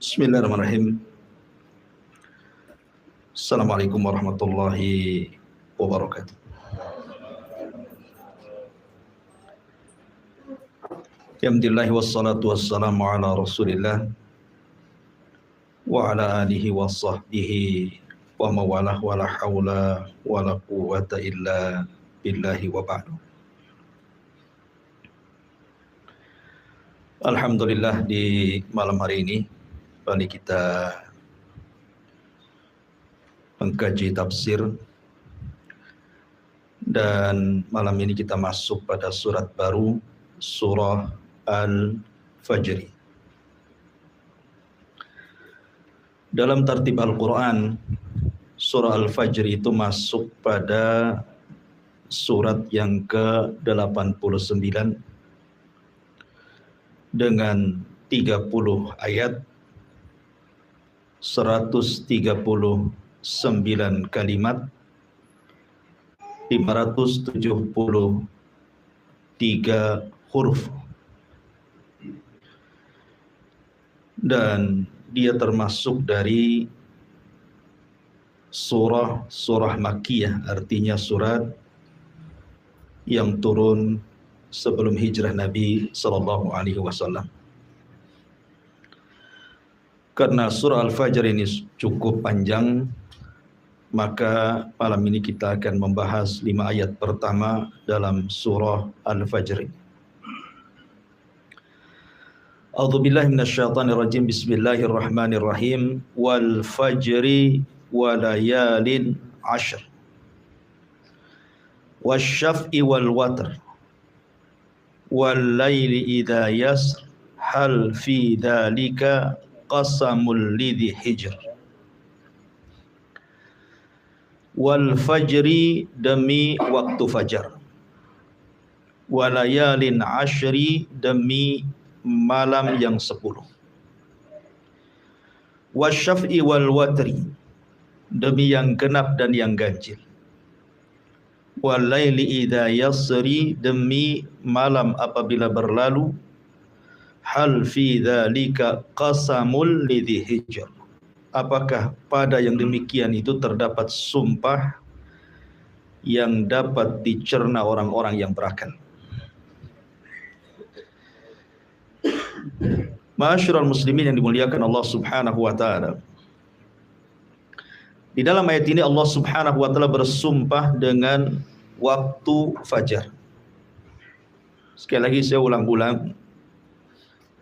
Bismillahirrahmanirrahim. Assalamualaikum warahmatullahi wabarakatuh. Alhamdulillah wassalatu wassalamu ala Rasulillah wa ala alihi wa sahbihi wa mawalah wa la hawla wa la quwwata illa billahi wa ba'du. Alhamdulillah, di malam hari ini kembali kita mengkaji tafsir, dan malam ini kita masuk pada surat baru, surah Al-Fajr. Dalam tertib Al-Quran, surah Al-Fajr itu masuk pada surat yang ke-89 dengan 30 ayat, 139 kalimat, 573 huruf, dan dia termasuk dari surah Makkiyah, artinya surat yang turun sebelum hijrah Nabi Sallallahu Alaihi Wasallam. Karena surah Al-Fajr ini cukup panjang, maka malam ini kita akan membahas 5 ayat pertama dalam surah Al-Fajr. A'udzubillahi minasyaitonirrajim. Bismillahirrahmanirrahim. Wal fajri wa layalin 'ashr. Wasyaf'i wal watr. Wal laili idza yasr. Hal fi dzalika qasamul lidhi hijr. Wal fajri, demi waktu fajar. Walayalin 'ashri, demi malam yang 10. Wasyaf'i wal watri, demi yang genap dan yang ganjil. Walaili idza yasri, demi malam apabila berlalu. Hal fi dzalika qasamul lidhi hijr. Apakah pada yang demikian itu terdapat sumpah yang dapat dicerna orang-orang yang berakal. Ma'asyiral muslimin yang dimuliakan Allah Subhanahu wa taala. Di dalam ayat ini Allah Subhanahu wa taala bersumpah dengan waktu fajar. Sekali lagi saya ulang-ulang,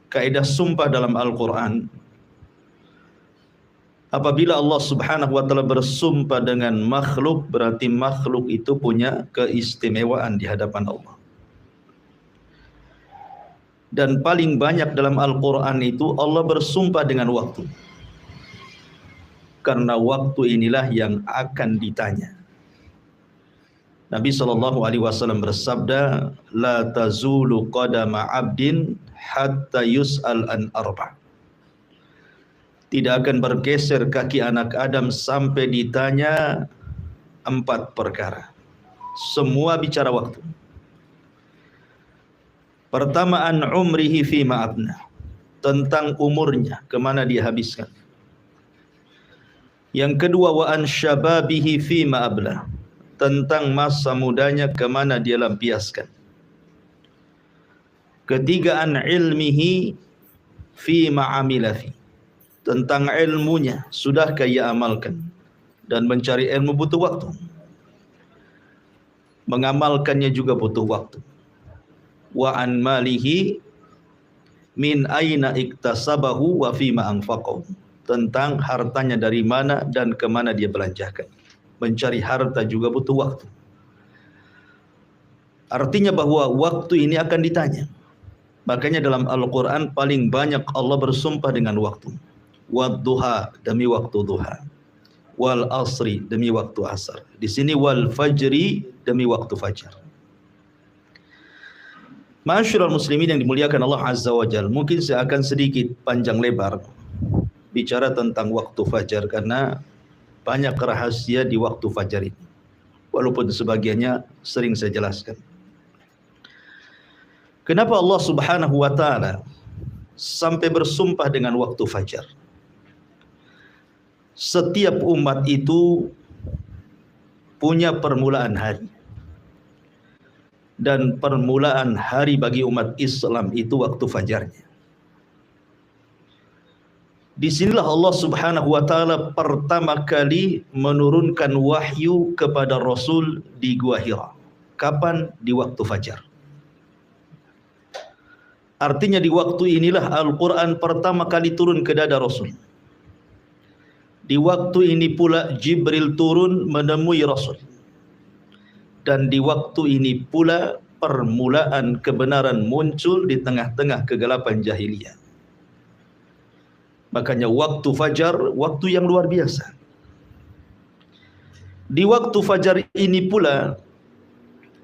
kaidah sumpah dalam Al-Quran, apabila Allah Subhanahu wa taala bersumpah dengan makhluk, berarti makhluk itu punya keistimewaan di hadapan Allah. Dan paling banyak dalam Al-Quran itu Allah bersumpah dengan waktu, karena waktu inilah yang akan ditanya. Nabi SAW bersabda, la tazulu qadama abdin hatta yus'al an arba'. Tidak akan bergeser kaki anak Adam sampai ditanya 4 perkara. Semua bicara waktu. Pertama, an umrihi fima abna, tentang umurnya, kemana dia habiskan. Yang kedua, wa an syababihi fima abla, tentang masa mudanya, kemana dia lampiaskan. Ketiga, an ilmihi fima amila fi, tentang ilmunya, sudahkah ia amalkan. Dan mencari ilmu butuh waktu, mengamalkannya juga butuh waktu. Wa an malihi min aina iktasabahu wa fima anfaqahu, tentang hartanya dari mana dan kemana dia belanjakan. Mencari harta juga butuh waktu. Artinya bahwa waktu ini akan ditanya. Makanya dalam Al-Quran paling banyak Allah bersumpah dengan waktu. Wadduha, demi waktu duha. Wal asri, demi waktu asar. Di sini wal fajri, demi waktu fajar. Ma'asyiral muslimin yang dimuliakan Allah Azza wa Jalla, mungkin saya akan sedikit panjang lebar bicara tentang waktu fajar, karena banyak rahasia di waktu fajar ini, walaupun sebagiannya sering saya jelaskan. Kenapa Allah Subhanahu wa taala sampai bersumpah dengan waktu fajar? setiap umat itu punya permulaan hari. Dan permulaan hari bagi umat Islam itu waktu fajarnya. Disinilah Allah Subhanahu wa ta'ala pertama kali menurunkan wahyu kepada Rasul di Gua Hira. Kapan? Di waktu fajar. Artinya di waktu inilah Al-Quran pertama kali turun ke dada Rasul. Di waktu ini pula Jibril turun menemui Rasul. Dan di waktu ini pula permulaan kebenaran muncul di tengah-tengah kegelapan jahiliyah. Makanya waktu fajar, waktu yang luar biasa. Di waktu fajar ini pula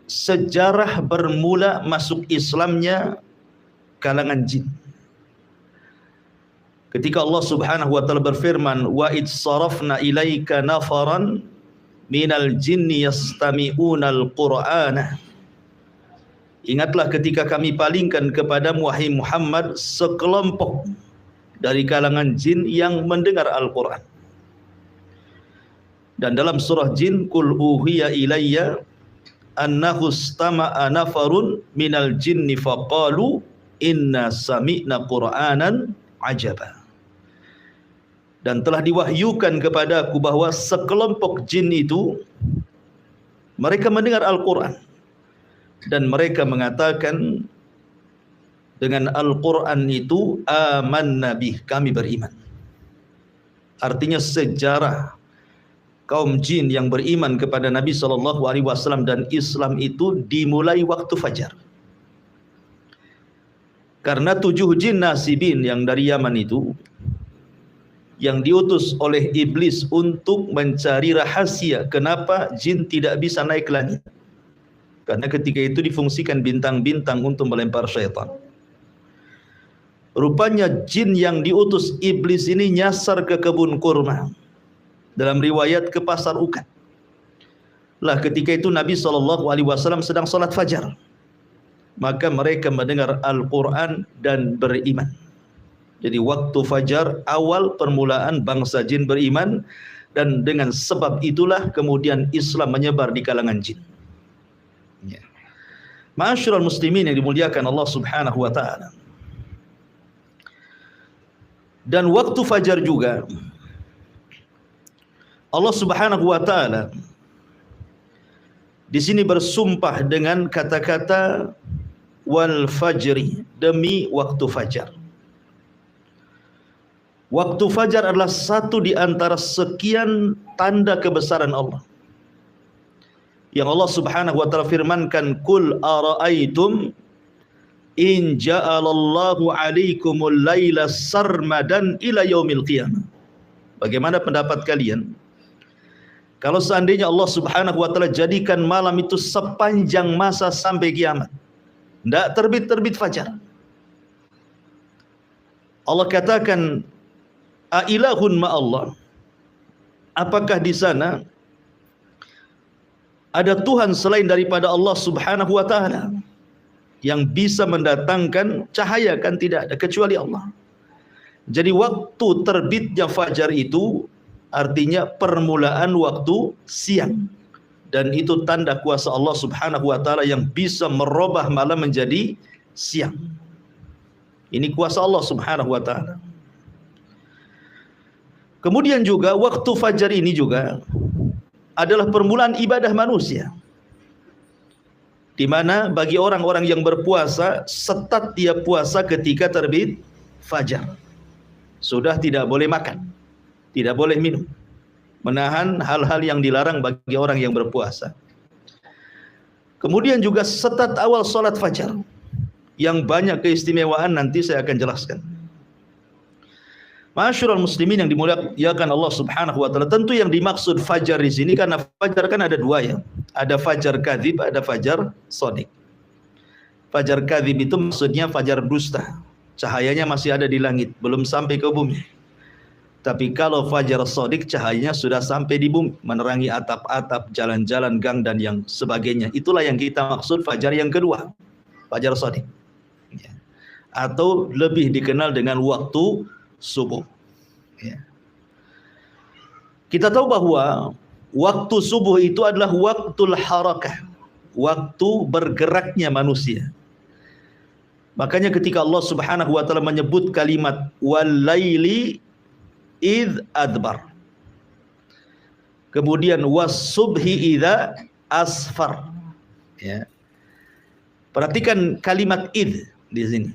sejarah bermula masuk Islamnya kalangan jin. Ketika Allah Subhanahu wa ta'ala berfirman, wa id sarafna ilaika nafaran minal jinni yastami'unal qur'ana. Ingatlah ketika kami palingkan kepadamu wahai Muhammad sekelompok dari kalangan jin yang mendengar Al-Quran. Dan dalam surah jin, Qul uhiya ilayya annahu istama'a nafarun minal jinni faqalu inna sami'na qur'anan ajaba. Dan telah diwahyukan kepadaku bahwa sekelompok jin itu mereka mendengar Al-Quran dan mereka mengatakan dengan Al-Quran itu amanna bih, kami beriman. Artinya sejarah kaum jin yang beriman kepada Nabi SAW dan Islam itu dimulai waktu fajar. Karena 7 jin nasibin yang dari Yaman itu, yang diutus oleh iblis untuk mencari rahasia kenapa jin tidak bisa naik ke langit. Karena ketika itu difungsikan bintang-bintang untuk melempar syaitan. Rupanya jin yang diutus iblis ini nyasar ke kebun kurma. Dalam riwayat ke pasar ukat. Lah ketika itu Nabi SAW sedang salat fajar. Maka mereka mendengar Al-Quran dan beriman. Jadi waktu fajar awal permulaan bangsa jin beriman. Dan dengan sebab itulah kemudian Islam menyebar di kalangan jin. Ya. Ma'asyiral muslimin yang dimuliakan Allah Subhanahu wa ta'ala. Dan waktu fajar juga Allah Subhanahu wa ta'ala di sini bersumpah dengan kata-kata wal fajri, demi waktu fajar. Waktu fajar adalah satu di antara sekian tanda kebesaran Allah. Yang Allah Subhanahu wa ta'ala firmankan, Qul ara'aitum in ja'alallahu alaikumul laila sarmadan ila yaumil qiyamah. Bagaimana pendapat kalian kalau seandainya Allah Subhanahu wa ta'ala jadikan malam itu sepanjang masa sampai kiamat, tidak terbit-terbit fajar? Allah katakan, ailahun ma'allah, apakah di sana ada Tuhan selain daripada Allah Subhanahu wa ta'ala yang bisa mendatangkan cahaya? Kan tidak ada kecuali Allah. Jadi waktu terbitnya fajar itu artinya permulaan waktu siang, dan itu tanda kuasa Allah Subhanahu wa ta'ala yang bisa merubah malam menjadi siang. Ini kuasa Allah Subhanahu wa ta'ala. Kemudian juga waktu fajar ini juga adalah permulaan ibadah manusia, di mana bagi orang-orang yang berpuasa, setat dia puasa ketika terbit fajar. Sudah tidak boleh makan, tidak boleh minum, menahan hal-hal yang dilarang bagi orang yang berpuasa. Kemudian juga setat awal salat fajar, yang banyak keistimewaan, nanti saya akan jelaskan. Ma'asyiral muslimin yang dimuliakan Allah Subhanahu wa ta'ala, tentu yang dimaksud fajar di sini, karena fajar kan ada dua ya. Ada fajar kadzib, ada fajar shadiq. Fajar kadzib itu maksudnya fajar dusta. Cahayanya masih ada di langit, belum sampai ke bumi. Tapi kalau fajar shadiq, cahayanya sudah sampai di bumi, menerangi atap-atap, jalan-jalan, gang dan yang sebagainya. Itulah yang kita maksud fajar yang kedua, fajar shadiq. Atau lebih dikenal dengan waktu subuh. Ya. Kita tahu bahwa waktu subuh itu adalah waktul harakah, waktu bergeraknya manusia. Makanya ketika Allah Subhanahu wa taala menyebut kalimat walaili id adbar, kemudian was-subhi idza asfar, ya. Perhatikan kalimat id di sini.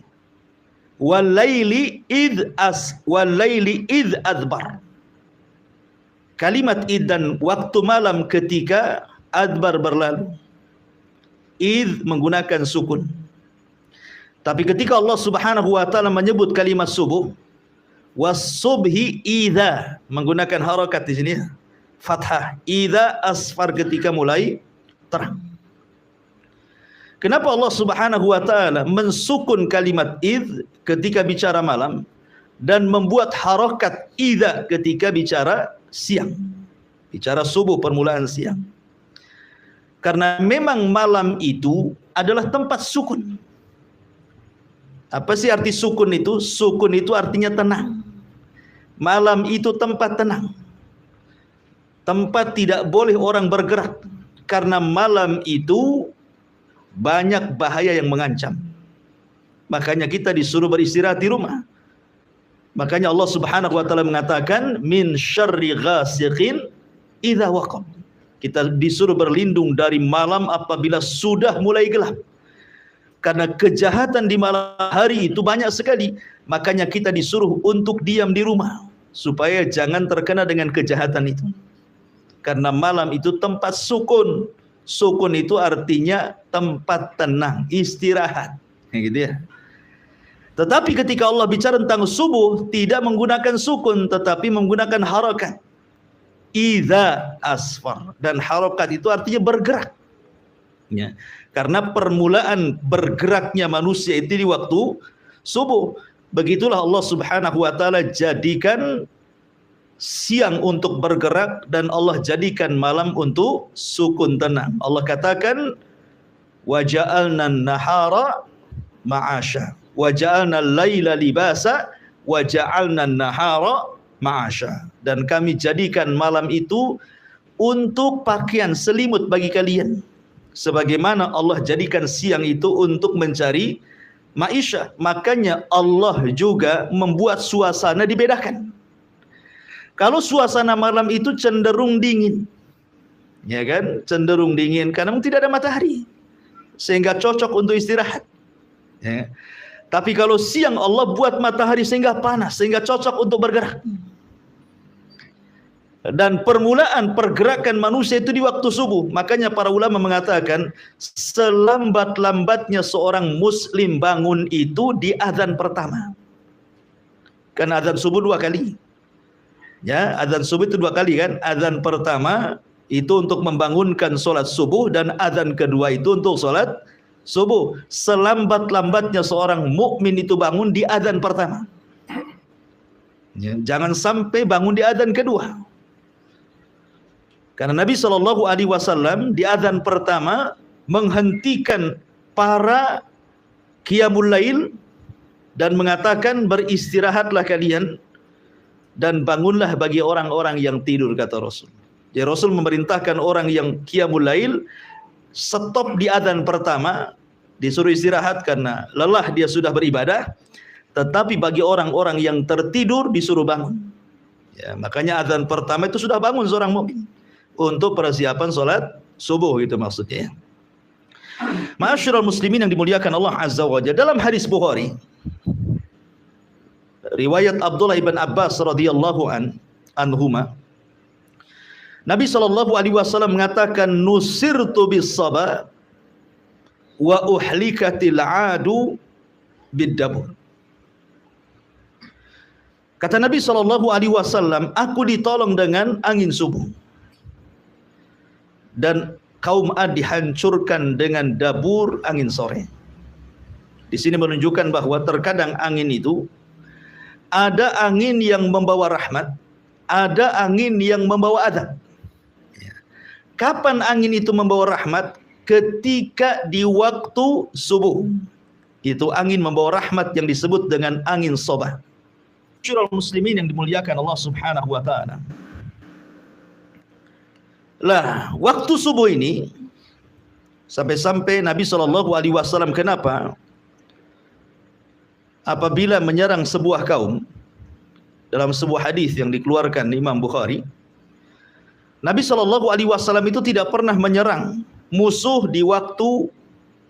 Walaili id adbar. Kalimat id dan waktu malam ketika adbar berlalu. Id menggunakan sukun. Tapi ketika Allah Subhanahu wa taala menyebut kalimat subuh, was-subhi idza, menggunakan harakat di sini, fathah. Idza asfar, ketika mulai terang. Kenapa Allah Subhanahu wa taala mensukun kalimat id ketika bicara malam dan membuat harakat idza ketika bicara siang, bicara subuh, permulaan siang? Karena memang malam itu adalah tempat sukun. Apa sih arti sukun itu? Sukun itu artinya tenang. Malam itu tempat tenang, tempat tidak boleh orang bergerak, karena malam itu banyak bahaya yang mengancam. Makanya kita disuruh beristirahat di rumah. Makanya Allah Subhanahu wa taala mengatakan min syarri ghasiqin idza waqab. Kita disuruh berlindung dari malam apabila sudah mulai gelap. Karena kejahatan di malam hari itu banyak sekali. Makanya kita disuruh untuk diam di rumah, supaya jangan terkena dengan kejahatan itu. Karena malam itu tempat sukun. Sukun itu artinya tempat tenang, istirahat, gitu ya. Tetapi ketika Allah bicara tentang subuh, tidak menggunakan sukun, tetapi menggunakan harakat. Idza asfar. Dan harakat itu artinya bergerak, ya. Karena permulaan bergeraknya manusia itu di waktu subuh. Begitulah Allah Subhanahu wa taala jadikan siang untuk bergerak dan Allah jadikan malam untuk sukun, tenang. Allah katakan wa ja'alna an-nahara ma'asha wa ja'alna al-laila libasa wa ja'alna an-nahara ma'asha. Dan kami jadikan malam itu untuk pakaian selimut bagi kalian, sebagaimana Allah jadikan siang itu untuk mencari maisha. Makanya Allah juga membuat suasana dibedakan. Kalau suasana malam itu cenderung dingin, ya kan, cenderung dingin karena tidak ada matahari, sehingga cocok untuk istirahat, ya. Tapi kalau siang Allah buat matahari sehingga panas, sehingga cocok untuk bergerak. Dan permulaan pergerakan manusia itu di waktu subuh. Makanya para ulama mengatakan selambat-lambatnya seorang muslim bangun itu di azan pertama. Karena azan subuh 2 kali. Ya, azan subuh itu 2 kali kan. Azan pertama itu untuk membangunkan sholat subuh, dan azan kedua itu untuk sholat subuh. Selambat-lambatnya seorang mukmin itu bangun di azan pertama. Ya, jangan sampai bangun di azan kedua. Karena Nabi SAW di azan pertama menghentikan para qiyamul lail dan mengatakan beristirahatlah kalian dan bangunlah bagi orang-orang yang tidur, kata Rasul. Jadi Rasul memerintahkan orang yang qiyamul lail stop di azan pertama, disuruh istirahat karena lelah dia sudah beribadah. Tetapi bagi orang-orang yang tertidur disuruh bangun. Ya, makanya azan pertama itu sudah bangun seorang mukmin untuk persiapan sholat subuh, itu maksudnya. Ma'asyiral muslimin yang dimuliakan Allah Azza wa Jalla, dalam hadis Bukhari riwayat Abdullah ibn Abbas radhiyallahu anhuma, Nabi SAW mengatakan nusirtu bis saba wa uhlikatil adu bid-dabur. Kata Nabi SAW, aku ditolong dengan angin subuh dan kaum Ad dihancurkan dengan dabur angin sore. Di sini menunjukkan bahwa terkadang angin itu ada angin yang membawa rahmat, ada angin yang membawa azab. Kapan angin itu membawa rahmat? Ketika di waktu subuh. Itu angin membawa rahmat yang disebut dengan angin sobah. Syurul muslimin yang dimuliakan Allah Subhanahu wa taala. Lah, waktu subuh ini sampai-sampai Nabi SAW kenapa apabila menyerang sebuah kaum, dalam sebuah hadis yang dikeluarkan Imam Bukhari, Nabi SAW itu tidak pernah menyerang musuh di waktu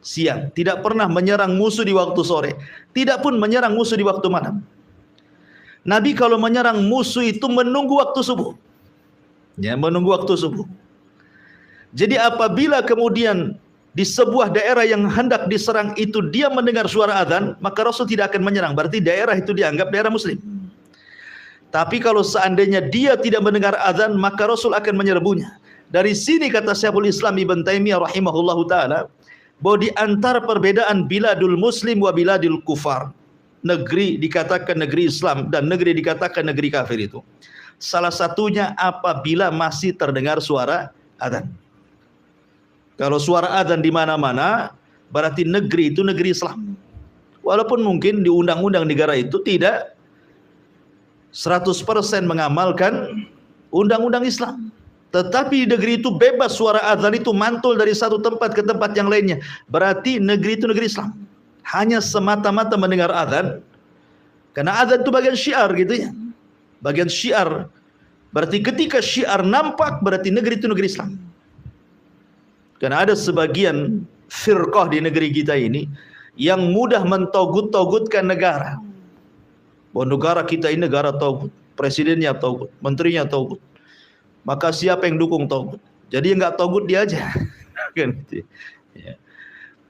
siang, tidak pernah menyerang musuh di waktu sore, tidak pun menyerang musuh di waktu malam. Nabi kalau menyerang musuh itu menunggu waktu subuh. Ya, menunggu waktu subuh. Jadi apabila kemudian di sebuah daerah yang hendak diserang itu dia mendengar suara azan, maka Rasul tidak akan menyerang. Berarti daerah itu dianggap daerah muslim. Tapi kalau seandainya dia tidak mendengar azan, maka Rasul akan menyerbunya. Dari sini kata Syekhul Islam Ibn Taimiyah rahimahullahu taala, bahwa di antara perbedaan biladul muslim wa biladul kufar, negeri dikatakan negeri Islam dan negeri dikatakan negeri kafir itu, salah satunya apabila masih terdengar suara azan. Kalau suara azan di mana-mana, berarti negeri itu negeri Islam. Walaupun mungkin di undang-undang negara itu tidak 100% mengamalkan undang-undang Islam, tetapi di negeri itu bebas suara azan itu mantul dari satu tempat ke tempat yang lainnya, berarti negeri itu negeri Islam. Hanya semata-mata mendengar azan, karena azan itu bagian syiar gitu ya, bagian syiar. Berarti ketika syiar nampak, berarti negeri itu negeri Islam. Karena ada sebagian firqah di negeri kita ini yang mudah mentogut-togutkan negara. Bahwa negara kita ini negara togut, presidennya togut, menterinya togut, maka siapa yang dukung togut? Jadi yang nggak togut dia aja. Kan gitu ya.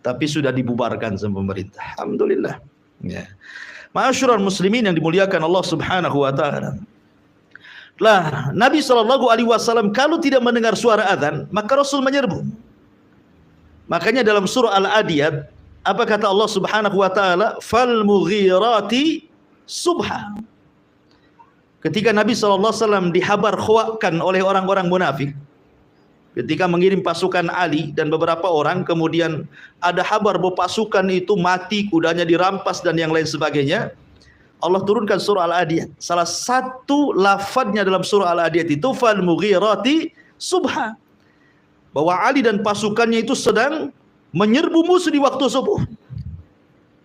Tapi sudah dibubarkan sama pemerintah. Alhamdulillah. Ya. Ma'asyiral muslimin yang dimuliakan Allah Subhanahu wa taala. Lah, Nabi SAW kalau tidak mendengar suara azan, maka Rasul menyerbu. Makanya dalam surah Al-Adiyat, apa kata Allah Subhanahu wa taala? Fal mughirati subha. Ketika Nabi SAW dihabar khawakan oleh orang-orang munafik, ketika mengirim pasukan Ali dan beberapa orang, kemudian ada kabar bahwa pasukan itu mati, kudanya dirampas dan yang lain sebagainya, Allah turunkan surah Al-Adiyat. Salah satu lafadznya dalam surah Al-Adiyat itu fal mughirati subha, bahwa Ali dan pasukannya itu sedang menyerbu musuh di waktu subuh.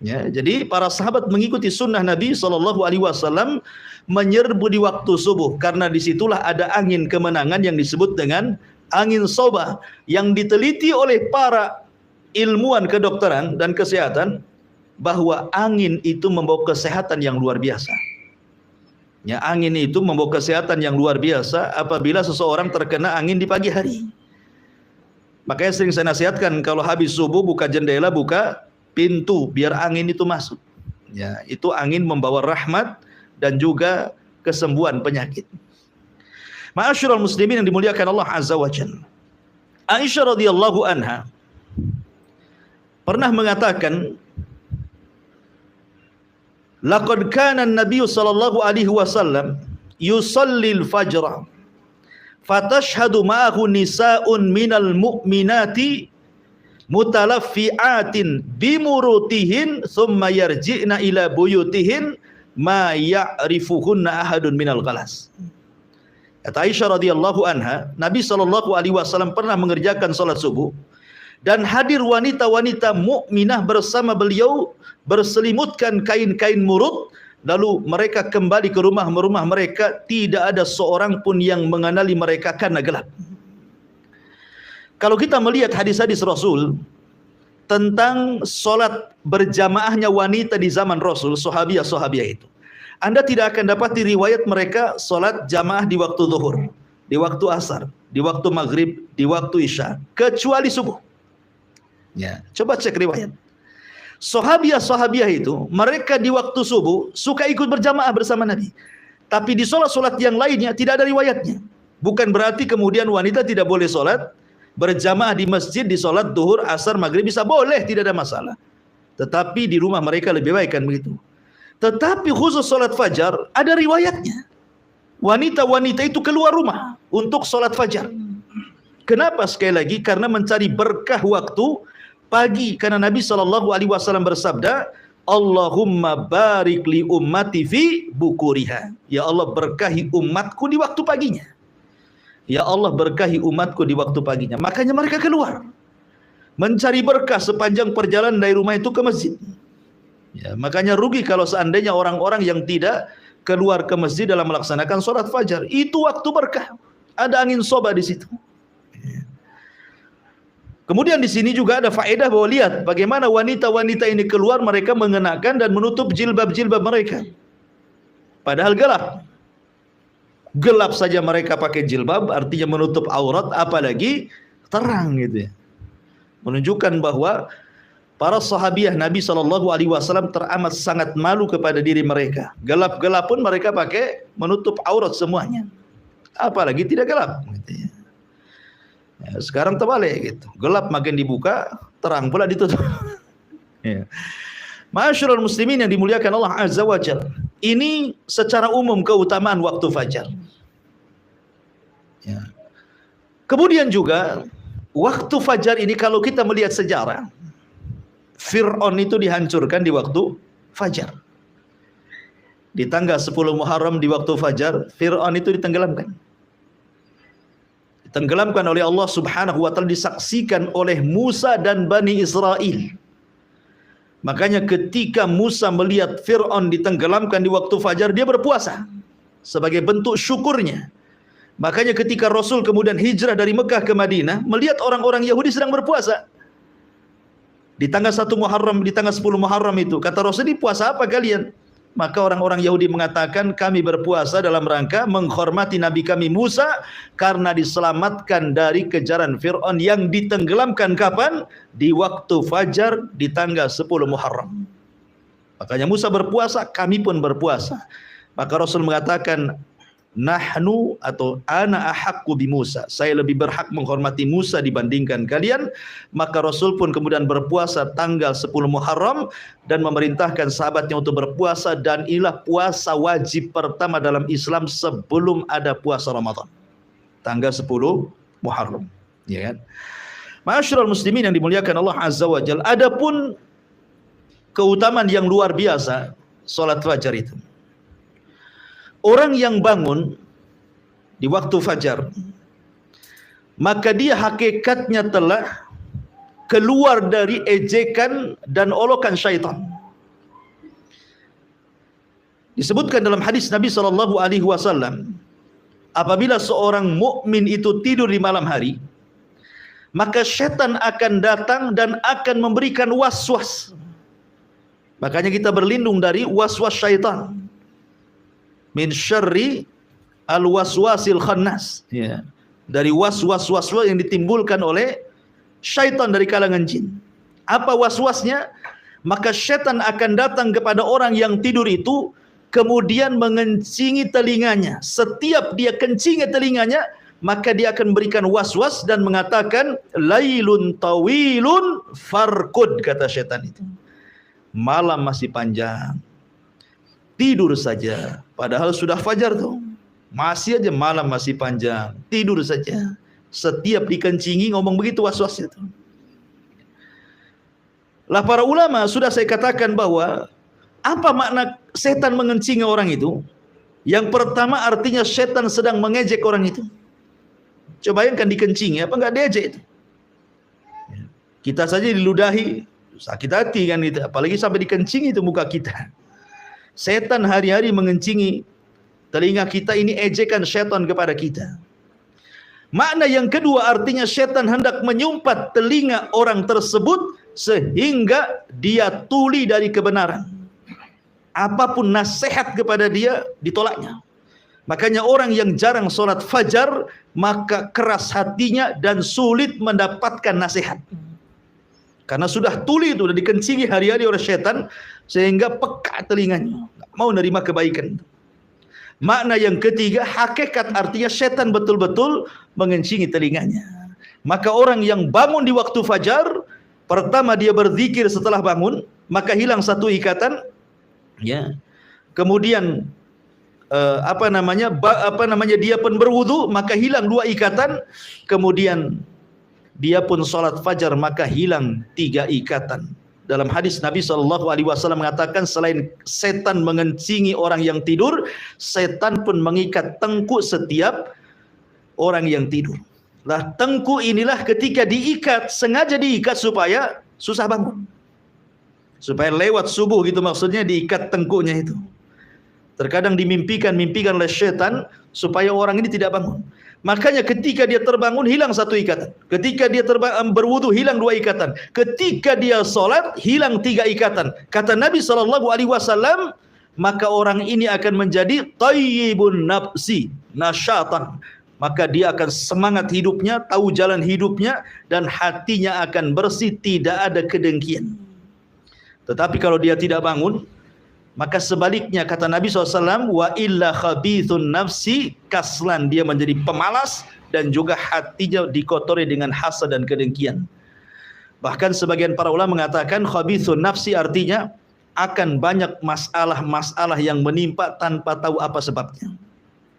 Ya, jadi para sahabat mengikuti sunnah Nabi SAW menyerbu di waktu subuh, karena disitulah ada angin kemenangan yang disebut dengan angin soba, yang diteliti oleh para ilmuwan kedokteran dan kesehatan bahwa angin itu membawa kesehatan yang luar biasa. Ya, angin itu membawa kesehatan yang luar biasa apabila seseorang terkena angin di pagi hari. Makanya sering saya nasihatkan kalau habis subuh buka jendela, buka pintu biar angin itu masuk. Ya, itu angin membawa rahmat dan juga kesembuhan penyakit. Ma'asyiral muslimin yang dimuliakan Allah Azza wa Jalla. Aisyah radhiyallahu anha pernah mengatakan, laqad kana an-nabiy sallallahu alaihi wasallam yusallil fajra fatashhadu ma'ahu nisa'un minal mu'minati mutalaffi'atin bimurutihin thumma yarji'na ila buyutihin ma ya'rifuhunna ahadun minal ghalas. Kata Aisyah radhiyallahu anha, Nabi SAW pernah mengerjakan salat subuh dan hadir wanita-wanita mukminah bersama beliau berselimutkan kain-kain murut, lalu mereka kembali ke rumah-rumah mereka, tidak ada seorang pun yang mengenali mereka karena gelap. Kalau kita melihat hadis-hadis Rasul tentang solat berjamaahnya wanita di zaman Rasul, sahabiah-sahabiah itu, Anda tidak akan dapat riwayat mereka solat jamaah di waktu zuhur, di waktu asar, di waktu maghrib, di waktu isya, kecuali subuh. Ya, coba cek riwayat. Sahabiah-sahabiah itu, mereka di waktu subuh suka ikut berjamaah bersama Nabi. Tapi di solat-solat yang lainnya tidak ada riwayatnya. Bukan berarti kemudian wanita tidak boleh solat berjamaah di masjid, di solat duhur, asar, maghrib bisa, boleh, tidak ada masalah. Tetapi di rumah mereka lebih baik kan begitu. Tetapi khusus solat fajar ada riwayatnya. Wanita-wanita itu keluar rumah untuk solat fajar. Kenapa? Sekali lagi karena mencari berkah waktu pagi. Karena Nabi SAW bersabda, Allahumma barik li ummati fi bukuriha. Ya Allah, berkahi umatku di waktu paginya. Ya Allah, berkahi umatku di waktu paginya. Makanya mereka keluar mencari berkah sepanjang perjalanan dari rumah itu ke masjid. Ya, makanya rugi kalau seandainya orang-orang yang tidak keluar ke masjid dalam melaksanakan sholat fajar. Itu waktu berkah. Ada angin soba di situ. Kemudian di sini juga ada faedah bahwa lihat bagaimana wanita-wanita ini keluar, mereka mengenakan dan menutup jilbab-jilbab mereka. Padahal gelap. Gelap saja mereka pakai jilbab, artinya menutup aurat, apalagi terang gitu ya. Menunjukkan bahwa para sahabiah Nabi SAW teramat sangat malu kepada diri mereka. Gelap-gelap pun mereka pakai menutup aurat semuanya. Apalagi tidak gelap gitu ya. Ya, sekarang terbalik gitu. Gelap makin dibuka, terang pula ditutup. Ya. Ma'asyiral muslimin yang dimuliakan Allah Azza wa Jalla. Ini secara umum keutamaan waktu fajar. Ya. Kemudian juga waktu fajar ini kalau kita melihat sejarah, Fir'aun itu dihancurkan di waktu fajar. Di tanggal 10 Muharram di waktu fajar, Fir'aun itu ditenggelamkan. Ditenggelamkan oleh Allah Subhanahu wa taala, disaksikan oleh Musa dan Bani Israel. Makanya ketika Musa melihat Fir'aun ditenggelamkan di waktu fajar, dia berpuasa sebagai bentuk syukurnya. Makanya ketika Rasul kemudian hijrah dari Mekah ke Madinah, melihat orang-orang Yahudi sedang berpuasa di tanggal 1 Muharram, di tanggal 10 Muharram itu, kata Rasul, "Ini puasa apa kalian?" Maka orang-orang Yahudi mengatakan, "Kami berpuasa dalam rangka menghormati Nabi kami Musa karena diselamatkan dari kejaran Fir'aun yang ditenggelamkan kapan? Di waktu fajar di tanggal 10 Muharram." Makanya Musa berpuasa, kami pun berpuasa. Maka Rasul mengatakan, "Nahnu atau ana ahaqqu bi Musa." Saya lebih berhak menghormati Musa dibandingkan kalian. Maka Rasul pun kemudian berpuasa tanggal 10 Muharram dan memerintahkan sahabatnya untuk berpuasa, dan inilah puasa wajib pertama dalam Islam sebelum ada puasa Ramadan. Tanggal 10 Muharram, ya kan? Ma'asyiral muslimin yang dimuliakan Allah Azza wa Jalla, adapun keutamaan yang luar biasa salat fajar itu. Orang yang bangun di waktu fajar, maka dia hakikatnya telah keluar dari ejekan dan olokan syaitan. Disebutkan dalam hadis Nabi SAW, apabila seorang mukmin itu tidur di malam hari, maka syaitan akan datang dan akan memberikan was-was. Makanya kita berlindung dari was-was syaitan. Min syarri al-waswasil khannas, ya. Dari was-was yang ditimbulkan oleh syaitan dari kalangan jin. Apa was-wasnya? Maka syaitan akan datang kepada orang yang tidur itu, kemudian mengencingi telinganya. Setiap dia kencingi telinganya, maka dia akan memberikan was-was dan mengatakan, "Lailun tawilun farkud," kata syaitan itu. Malam masih panjang, tidur saja. Padahal sudah fajar tuh, masih aja malam masih panjang, tidur saja. Setiap dikencingi ngomong begitu was-wasnya tuh. Lah para ulama sudah saya katakan bahwa apa makna setan mengencingi orang itu? Yang pertama artinya setan sedang mengejek orang itu. Coba bayangkan dikencingi, apa enggak diejek itu? Kita saja diludahi, sakit hati kan itu, apalagi sampai dikencingi itu muka kita. Setan hari-hari mengencingi telinga kita, ini ejekan setan kepada kita. Makna yang kedua artinya setan hendak menyumpat telinga orang tersebut sehingga dia tuli dari kebenaran. Apapun nasihat kepada dia ditolaknya. Makanya orang yang jarang sholat fajar, maka keras hatinya dan sulit mendapatkan nasihat. Karena sudah tuli itu, sudah dikencingi hari-hari oleh setan, sehingga peka telinganya, nggak mau nerima kebaikan. Makna yang ketiga, hakikat artinya setan betul-betul mengencingi telinganya. Maka orang yang bangun di waktu fajar, pertama dia berzikir setelah bangun, maka hilang satu ikatan, ya. Kemudian dia pun berwudu, maka hilang dua ikatan. Kemudian dia pun sholat fajar, maka hilang tiga ikatan. Dalam hadis Nabi SAW mengatakan, selain setan mengencingi orang yang tidur, setan pun mengikat tengkuk setiap orang yang tidur. Lah tengku inilah ketika diikat, sengaja diikat supaya susah bangun. Supaya lewat subuh gitu, maksudnya diikat tengkunya itu. Terkadang dimimpikan oleh syaitan supaya orang ini tidak bangun. Makanya ketika dia terbangun hilang satu ikatan. Ketika dia berwudu hilang dua ikatan. Ketika dia sholat hilang tiga ikatan. Kata Nabi SAW, maka orang ini akan menjadi tayyibun nafsi, nasyatan. Maka dia akan semangat hidupnya, tahu jalan hidupnya, dan hatinya akan bersih, tidak ada kedengkian. Tetapi kalau dia tidak bangun, maka sebaliknya kata Nabi SAW, wa illa khabithun nafsi kaslan, dia menjadi pemalas dan juga hatinya dikotori dengan hasad dan kedengkian. Bahkan sebagian para ulama mengatakan khabithun nafsi artinya akan banyak masalah-masalah yang menimpa tanpa tahu apa sebabnya.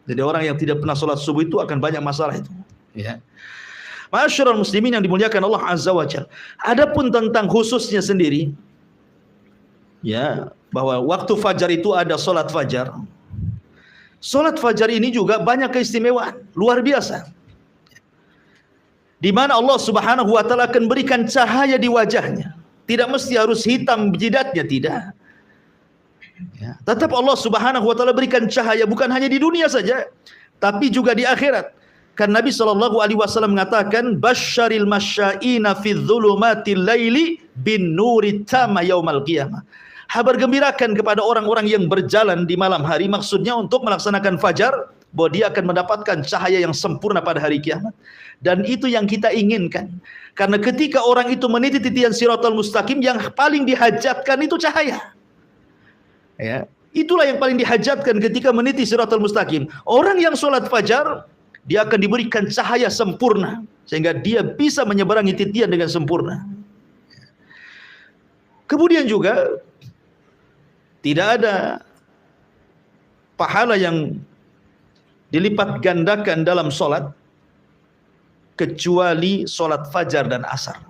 Jadi orang yang tidak pernah sholat subuh itu akan banyak masalah itu. Ya. Ma'asyiral muslimin yang dimuliakan Allah Azza wa Jalla. Adapun tentang khususnya sendiri, ya, bahwa waktu fajar itu ada solat fajar. Solat fajar ini juga banyak keistimewaan, luar biasa. Di mana Allah Subhanahu wa taala akan berikan cahaya di wajahnya. Tidak mesti harus hitam jidatnya, tidak. Ya, tetap Allah Subhanahu wa taala berikan cahaya bukan hanya di dunia saja, tapi juga di akhirat. Kan Nabi SAW mengatakan, basyaril masyaina fi dzulumatil laili bin nuri tama yaumal qiyamah. Kabar gembirakan kepada orang-orang yang berjalan di malam hari, maksudnya untuk melaksanakan fajar, bahwa dia akan mendapatkan cahaya yang sempurna pada hari kiamat. Dan itu yang kita inginkan. Karena ketika orang itu meniti titian Shiratal Mustaqim, yang paling dihajatkan itu cahaya. Ya, itulah yang paling dihajatkan ketika meniti Shiratal Mustaqim. Orang yang sholat fajar, dia akan diberikan cahaya sempurna, sehingga dia bisa menyeberangi titian dengan sempurna. Kemudian juga tidak ada pahala yang dilipat gandakan dalam solat kecuali solat fajar dan asar.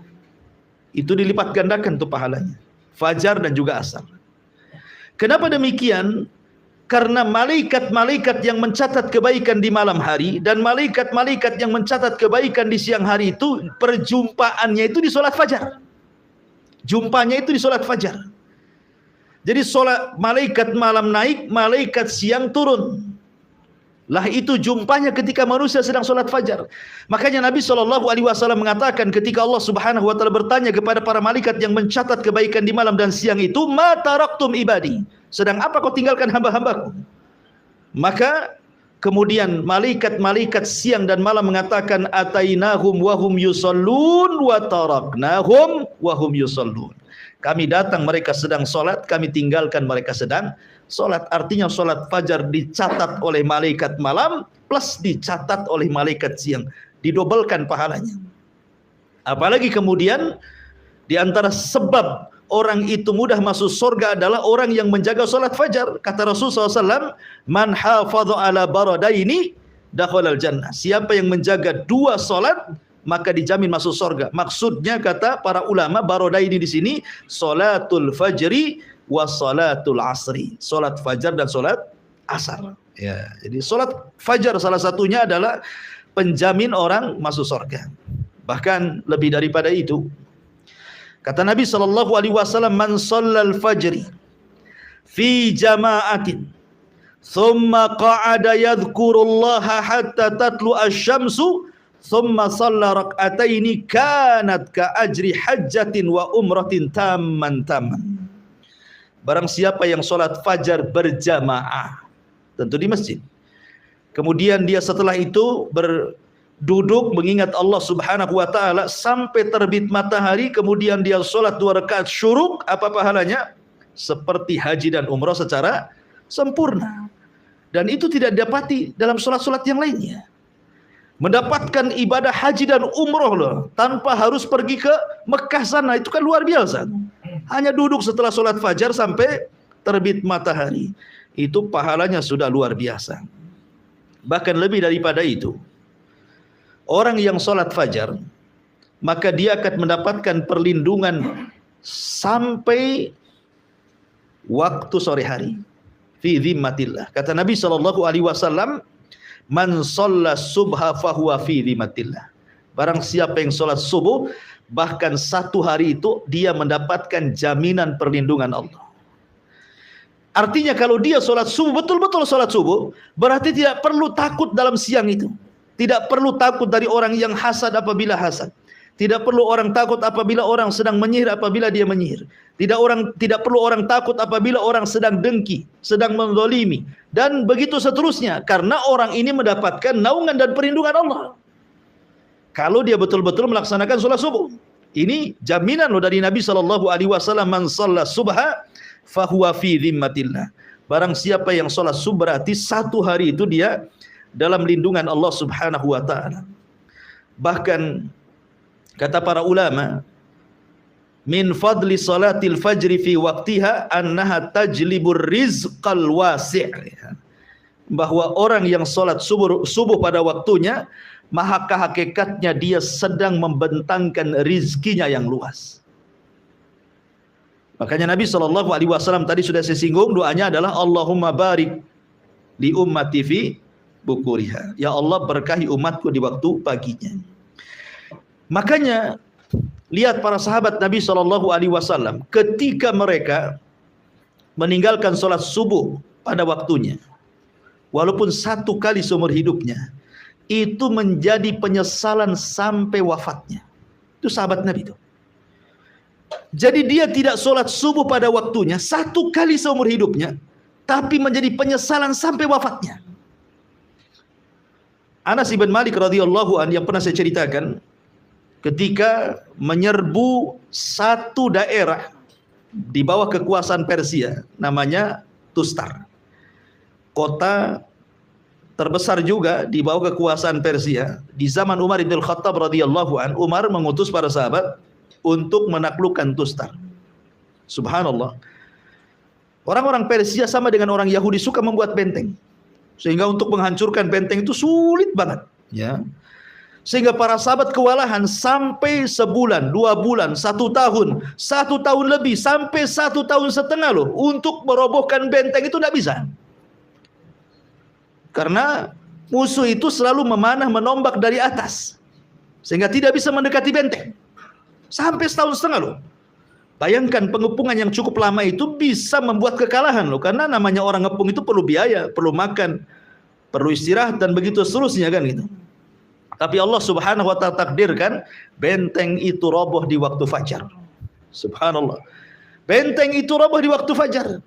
Itu dilipat gandakan tuh pahalanya, fajar dan juga asar. Kenapa demikian? Karena malaikat-malaikat yang mencatat kebaikan di malam hari dan malaikat-malaikat yang mencatat kebaikan di siang hari itu perjumpaannya itu di solat fajar. Jumpanya itu di solat fajar. Jadi solat malaikat malam naik, malaikat siang turun. Lah itu jumpanya ketika manusia sedang solat fajar. Makanya Nabi SAW mengatakan ketika Allah Subhanahu wa taala bertanya kepada para malaikat yang mencatat kebaikan di malam dan siang itu, ma taraktum ibadi, sedang apa kau tinggalkan hamba-hambaku? Maka kemudian malaikat-malaikat siang dan malam mengatakan, atainahum wa hum yusallun wa taraknahum wa hum yusallun. Kami datang mereka sedang solat, kami tinggalkan mereka sedang solat. Artinya solat fajar dicatat oleh malaikat malam plus dicatat oleh malaikat siang, didobelkan pahalanya. Apalagi kemudian di antara sebab orang itu mudah masuk surga adalah orang yang menjaga solat fajar. Kata Rasulullah SAW, man hafadha ala baradaini dakhalal jannah. Siapa yang menjaga dua solat maka dijamin masuk surga. Maksudnya kata para ulama, baradaini di sini salatul fajri wa salatul asri. Salat fajar dan salat asar. Ya, jadi salat fajar salah satunya adalah penjamin orang masuk surga. Bahkan lebih daripada itu, kata Nabi SAW, man shallal fajri fi jama'atin thumma qa'ada yadhkurullaha hatta tatlu asy-syamsu thumma shalla rak'ataini kanat ka ajri hajjatin wa umratin tamman. Barang siapa yang sholat fajar berjamaah, tentu di masjid, kemudian dia setelah itu berduduk mengingat Allah Subhanahu wa taala sampai terbit matahari, kemudian dia sholat 2 rakaat syuruk, apa pahalanya? Seperti haji dan umrah secara sempurna. Dan itu tidak didapati dalam sholat-sholat yang lainnya. Mendapatkan ibadah haji dan umrah loh, tanpa harus pergi ke Mekah sana, itu kan luar biasa. Hanya duduk setelah sholat fajar sampai terbit matahari, itu pahalanya sudah luar biasa. Bahkan lebih daripada itu, orang yang sholat fajar, maka dia akan mendapatkan perlindungan sampai waktu sore hari. Fi dhimmatillah. Kata Nabi SAW, Man shalla subha fahuwa fi dhimmatillah. Barang siapa yang salat subuh, bahkan satu hari itu dia mendapatkan jaminan perlindungan Allah. Artinya kalau dia sholat subuh, betul-betul sholat subuh, berarti tidak perlu takut dalam siang itu. Tidak perlu takut dari orang yang hasad apabila hasad. Tidak perlu orang takut apabila orang sedang menyihir apabila dia menyihir. Tidak perlu orang takut apabila orang sedang dengki, sedang menzalimi, dan begitu seterusnya. Karena orang ini mendapatkan naungan dan perlindungan Allah. Kalau dia betul-betul melaksanakan sholat subuh. Ini jaminan loh dari Nabi SAW. Man shalla subha fahuwa fi dhimmatillah. Barang siapa yang sholat subuh berarti satu hari itu dia dalam lindungan Allah Subhanahu wa taala. Bahkan kata para ulama, min fadli salatil fajri fi waqtiha annaha tajlibur rizqal wasi'. Bahwa orang yang sholat subuh pada waktunya, maka hakikatnya dia sedang membentangkan rizkinya yang luas. Makanya Nabi SAW tadi sudah saya singgung, doanya adalah Allahumma barik li ummati fi bukuriha. Ya Allah, berkahi umatku di waktu paginya. Makanya lihat para sahabat Nabi SAW ketika mereka meninggalkan sholat subuh pada waktunya, walaupun satu kali seumur hidupnya, itu menjadi penyesalan sampai wafatnya. Itu sahabat Nabi itu. Jadi dia tidak sholat subuh pada waktunya satu kali seumur hidupnya, tapi menjadi penyesalan sampai wafatnya. Anas bin Malik radhiyallahu anhu yang pernah saya ceritakan, ketika menyerbu satu daerah di bawah kekuasaan Persia, namanya Tustar, kota terbesar juga di bawah kekuasaan Persia. Di zaman Umar bin Khattab radhiyallahu anhu, Umar mengutus para sahabat untuk menaklukkan Tustar. Subhanallah. Orang-orang Persia sama dengan orang Yahudi suka membuat benteng. Sehingga untuk menghancurkan benteng itu sulit banget, ya. Sehingga para sahabat kewalahan sampai sebulan, 2 bulan, 1 tahun, 1 tahun lebih, sampai 1 tahun setengah loh, untuk merobohkan benteng itu tidak bisa. Karena musuh itu selalu memanah menombak dari atas, sehingga tidak bisa mendekati benteng. Sampai 1 tahun setengah loh. Bayangkan pengepungan yang cukup lama itu bisa membuat kekalahan loh. Karena namanya orang ngepung itu perlu biaya, perlu makan, perlu istirahat, dan begitu seterusnya kan gitu. Tapi Allah Subhanahu wa ta'ala takdirkan benteng itu roboh di waktu fajar. Subhanallah. Benteng itu roboh di waktu fajar.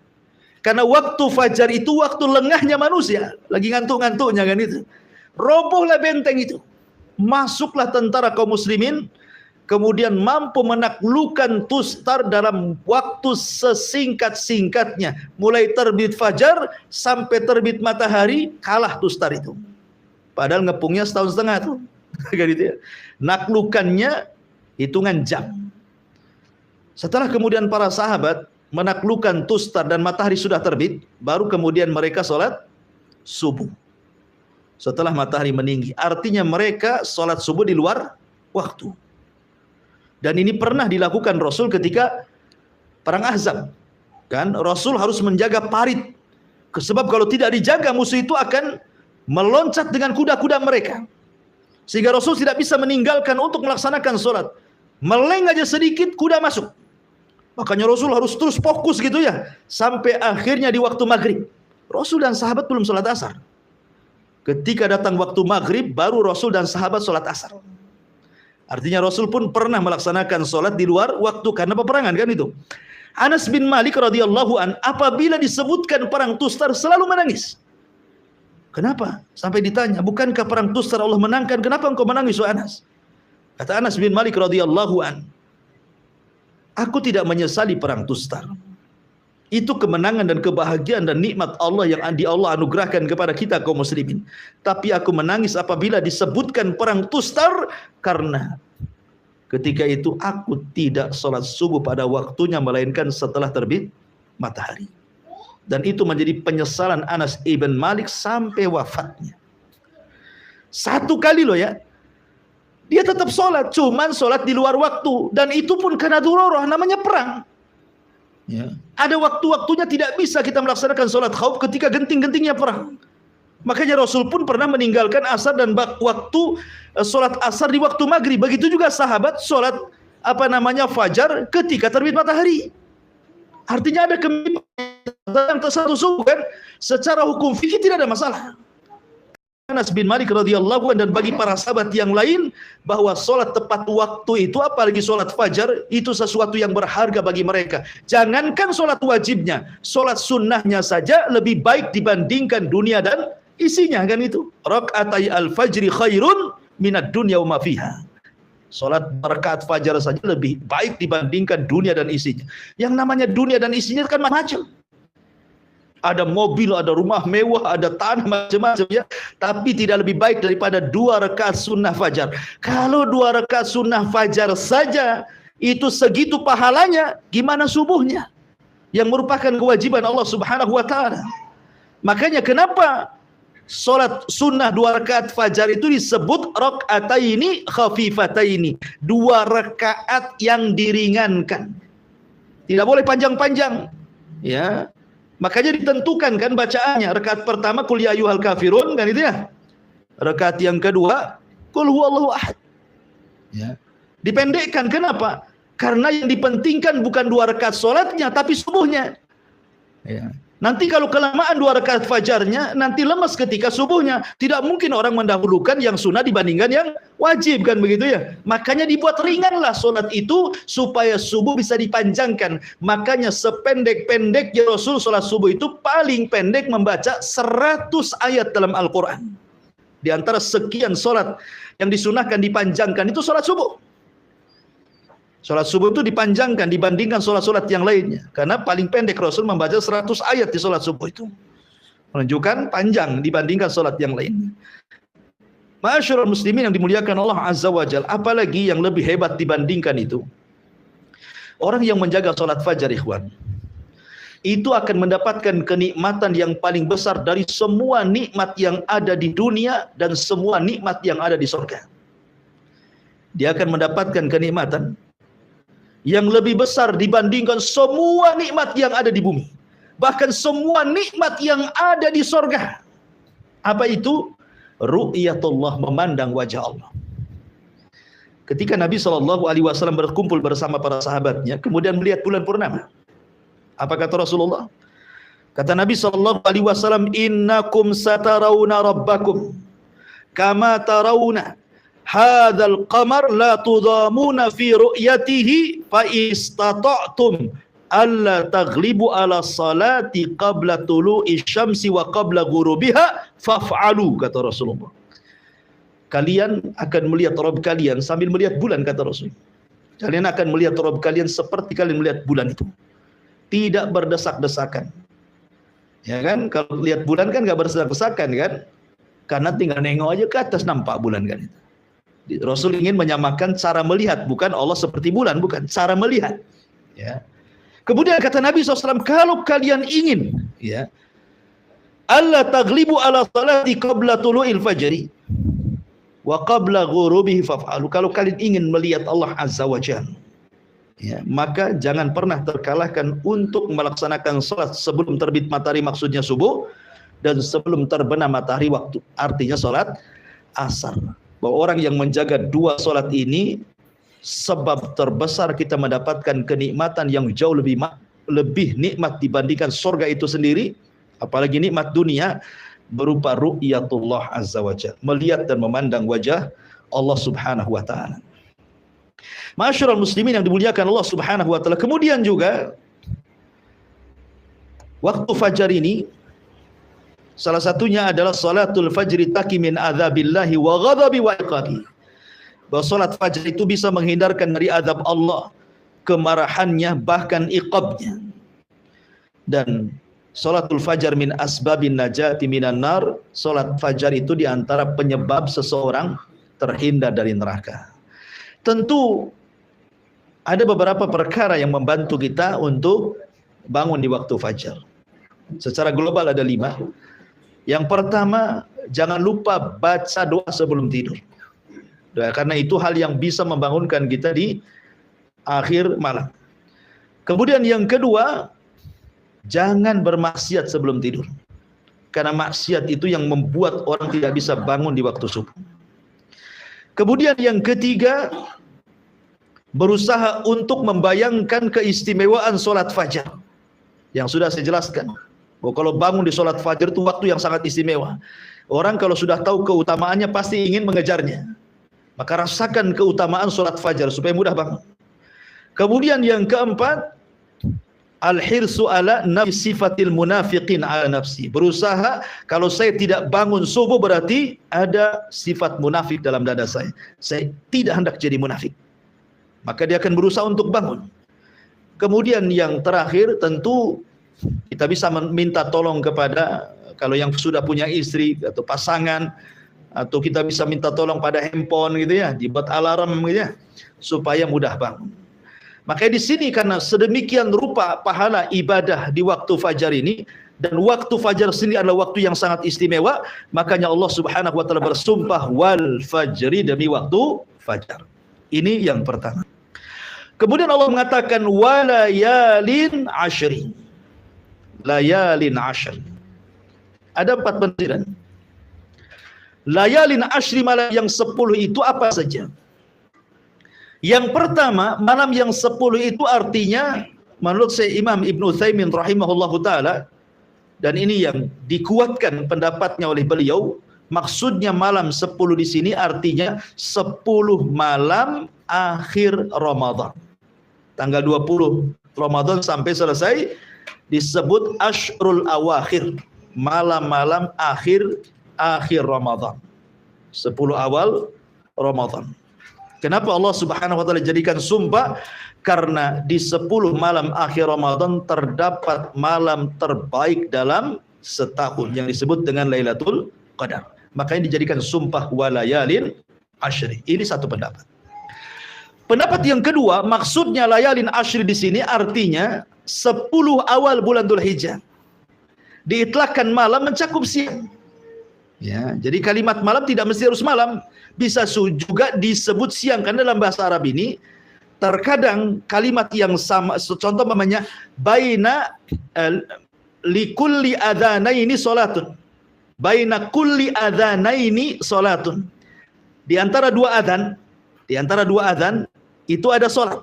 Karena waktu fajar itu waktu lengahnya manusia, lagi ngantuk-ngantuknya kan itu. Robohlah benteng itu. Masuklah tentara kaum muslimin, kemudian mampu menaklukkan Tustar dalam waktu sesingkat-singkatnya. Mulai terbit fajar sampai terbit matahari, kalah Tustar itu. Padahal ngepungnya 1,5 tahun tuh. Gitu ya. Naklukannya hitungan jam. Setelah kemudian para sahabat menaklukkan Tustar dan matahari sudah terbit, baru kemudian mereka sholat subuh. Setelah matahari meninggi. Artinya mereka sholat subuh di luar waktu. Dan ini pernah dilakukan Rasul ketika perang Ahzab. Kan Rasul harus menjaga parit. Sebab kalau tidak dijaga, musuh itu akan meloncat dengan kuda-kuda mereka. Sehingga Rasul tidak bisa meninggalkan untuk melaksanakan sholat. Meleng aja sedikit, kuda masuk. Makanya Rasul harus terus fokus gitu ya. Sampai akhirnya di waktu maghrib. Rasul dan sahabat belum sholat asar. Ketika datang waktu maghrib, baru Rasul dan sahabat sholat asar. Artinya Rasul pun pernah melaksanakan sholat di luar waktu karena peperangan kan itu. Anas bin Malik radhiyallahu an apabila disebutkan perang Tustar selalu menangis. Kenapa? Sampai ditanya, bukankah perang Tustar Allah menangkan? Kenapa engkau menangis, wahai Anas? Kata Anas bin Malik radhiyallahu an, aku tidak menyesali perang Tustar. Itu kemenangan dan kebahagiaan dan nikmat Allah yang Allah anugerahkan kepada kita kaum muslimin. Tapi aku menangis apabila disebutkan perang Tustar, karena ketika itu aku tidak sholat subuh pada waktunya, melainkan setelah terbit matahari. Dan itu menjadi penyesalan Anas ibn Malik sampai wafatnya. 1 kali loh ya, dia tetap sholat, cuman sholat di luar waktu. Dan itu pun karena dururah, namanya perang. Ya. Ada waktu-waktunya tidak bisa kita melaksanakan sholat khauf ketika genting-gentingnya perang. Makanya Rasul pun pernah meninggalkan asar dan waktu sholat asar di waktu maghrib. Begitu juga sahabat sholat fajar ketika terbit matahari. Artinya ada kemiripan satu subuh kan? Secara hukum fikih tidak ada masalah. Anas bin Malik radhiyallahu anhu dan bagi para sahabat yang lain bahwa sholat tepat waktu itu, apalagi sholat fajar, itu sesuatu yang berharga bagi mereka. Jangankan sholat wajibnya, sholat sunnahnya saja lebih baik dibandingkan dunia dan isinya, kan itu. Rakaatai al-fajri khairun minad dunya wa ma fiha. Sholat rakaat fajar saja lebih baik dibandingkan dunia dan isinya. Yang namanya dunia dan isinya kan macam-macam. Ada mobil, ada rumah mewah, ada tanah, macam-macam ya. Tapi tidak lebih baik daripada 2 rakaat sunnah fajar. Kalau 2 rakaat sunnah fajar saja itu segitu pahalanya, gimana subuhnya? Yang merupakan kewajiban Allah Subhanahu wa taala. Makanya kenapa sholat sunnah 2 rakaat fajar itu disebut rak'ataini khafifataini, 2 rakaat yang diringankan. Tidak boleh panjang-panjang. Ya. Makanya ditentukan kan bacaannya. Rakaat pertama qul ya ayyuhal kafirun, kan itu ya. Rakaat yang kedua qul huwallahu ahad. Ya. Dipendekkan, kenapa? Karena yang dipentingkan bukan 2 rakaat sholatnya tapi subuhnya. Ya. Nanti kalau kelamaan 2 rakaat fajarnya, nanti lemas ketika subuhnya. Tidak mungkin orang mendahulukan yang sunnah dibandingkan yang wajib, kan begitu ya. Makanya dibuat ringanlah sholat itu supaya subuh bisa dipanjangkan. Makanya sependek-pendeknya Rasul sholat subuh itu paling pendek membaca 100 ayat dalam Al-Quran. Di antara sekian sholat yang disunahkan dipanjangkan itu sholat subuh. Sholat subuh itu dipanjangkan dibandingkan sholat-sholat yang lainnya. Karena paling pendek Rasul membaca 100 ayat di sholat subuh itu. Menunjukkan panjang dibandingkan sholat yang lainnya. Ma'asyiral muslimin yang dimuliakan Allah Azza wa Jalla. Apalagi yang lebih hebat dibandingkan itu. Orang yang menjaga sholat fajar, ikhwan, itu akan mendapatkan kenikmatan yang paling besar dari semua nikmat yang ada di dunia dan semua nikmat yang ada di surga. Dia akan mendapatkan kenikmatan yang lebih besar dibandingkan semua nikmat yang ada di bumi. Bahkan semua nikmat yang ada di surga. Apa itu? Ru'yatullah, memandang wajah Allah. Ketika Nabi SAW berkumpul bersama para sahabatnya, kemudian melihat bulan purnama. Apa kata Rasulullah? Kata Nabi SAW, innakum satarawna rabbakum kama tarawna hadzal qamar la tudamuna fi ru'yatihi fa istata'tum alla taghlibu ala salati qabla tulu'i syamsi wa qabla ghurubiha faf'alu, kata Rasulullah. Kalian akan melihat Rabb kalian sambil melihat bulan, kata Rasul. Kalian akan melihat Rabb kalian seperti kalian melihat bulan itu. Tidak berdesak-desakan. Ya kan? Kalau lihat bulan kan enggak berdesak-desakan kan? Karena tinggal nengok aja ke atas nampak bulan kan itu. Rasul ingin menyamakan cara melihat, bukan Allah seperti bulan, bukan, cara melihat. Ya. Kemudian kata Nabi SAW, kalau kalian ingin, ya, alla taghlibu ala salati qabla tulu'il fajri wa qabla ghurubihi faf'alu. Kalau kalian ingin melihat Allah Azza wa Jalla, ya, maka jangan pernah terkalahkan untuk melaksanakan salat sebelum terbit matahari, maksudnya subuh, dan sebelum terbenam matahari waktu, artinya salat asar. Bahwa orang yang menjaga 2 salat ini sebab terbesar kita mendapatkan kenikmatan yang jauh lebih nikmat dibandingkan surga itu sendiri, apalagi nikmat dunia berupa ru'yatullah azza wa jalla, melihat dan memandang wajah Allah Subhanahu wa taala. Ma'asyiral muslimin yang dimuliakan Allah Subhanahu wa taala. Kemudian juga waktu fajar ini salah satunya adalah salatul fajri taqi min adzabillahi wa ghadabi wa iqabi. Bahwa salat fajar itu bisa menghindarkan dari azab Allah, kemarahannya, bahkan iqabnya. Dan salatul fajar min asbabin najati minan nar. Salat fajar itu diantara penyebab seseorang terhindar dari neraka. Tentu ada beberapa perkara yang membantu kita untuk bangun di waktu fajar. Secara global ada 5. Yang pertama, jangan lupa baca doa sebelum tidur. Karena itu hal yang bisa membangunkan kita di akhir malam. Kemudian yang kedua, jangan bermaksiat sebelum tidur. Karena maksiat itu yang membuat orang tidak bisa bangun di waktu subuh. Kemudian yang ketiga, berusaha untuk membayangkan keistimewaan solat fajar. Yang sudah saya jelaskan, bahwa kalau bangun di solat fajar itu waktu yang sangat istimewa. Orang kalau sudah tahu keutamaannya pasti ingin mengejarnya. Maka rasakan keutamaan solat fajar supaya mudah bangun. Kemudian yang keempat, al-hirsu ala nafsi sifatil munafiqin ala nafsi. Berusaha kalau saya tidak bangun subuh berarti ada sifat munafik dalam dada saya. Saya tidak hendak jadi munafik. Maka dia akan berusaha untuk bangun. Kemudian yang terakhir tentu kita bisa minta tolong kepada, kalau yang sudah punya istri atau pasangan, atau kita bisa minta tolong pada handphone gitu ya, dibuat alarm gitu ya, supaya mudah bangun. Makanya di sini karena sedemikian rupa pahala ibadah di waktu fajar ini, dan waktu fajar sendiri adalah waktu yang sangat istimewa, makanya Allah Subhanahu wa taala bersumpah wal fajri, demi waktu fajar. Ini yang pertama. Kemudian Allah mengatakan walayalin ashri. Layalin ashri. Ada 4 penafsiran. Layalin ashri, malam yang 10 itu apa saja? Yang pertama, malam yang 10 itu artinya menurut saya Imam Ibnu Utsaimin rahimahullahu taala, dan ini yang dikuatkan pendapatnya oleh beliau, maksudnya malam 10 di sini artinya 10 malam akhir Ramadan. Tanggal 20 Ramadan sampai selesai disebut Ashrul Awakhir, malam-malam akhir Ramadan. 10 awal Ramadan. Kenapa Allah Subhanahu wa taala jadikan sumpah? Karena di 10 malam akhir Ramadan terdapat malam terbaik dalam setahun yang disebut dengan Lailatul Qadar. Makanya dijadikan sumpah walayalin ashri. Ini satu pendapat. Pendapat yang kedua, maksudnya layalin ashri di sini artinya 10 awal bulan Dzulhijjah. Diitlakkan malam mencakup siang. Ya, jadi kalimat malam tidak mesti harus malam, bisa juga disebut siang, karena dalam bahasa Arab ini terkadang kalimat yang sama, contoh namanya baina likulli adzanaini salatun. Baina kulli adzanaini salatun. Di antara dua adzan itu ada salat.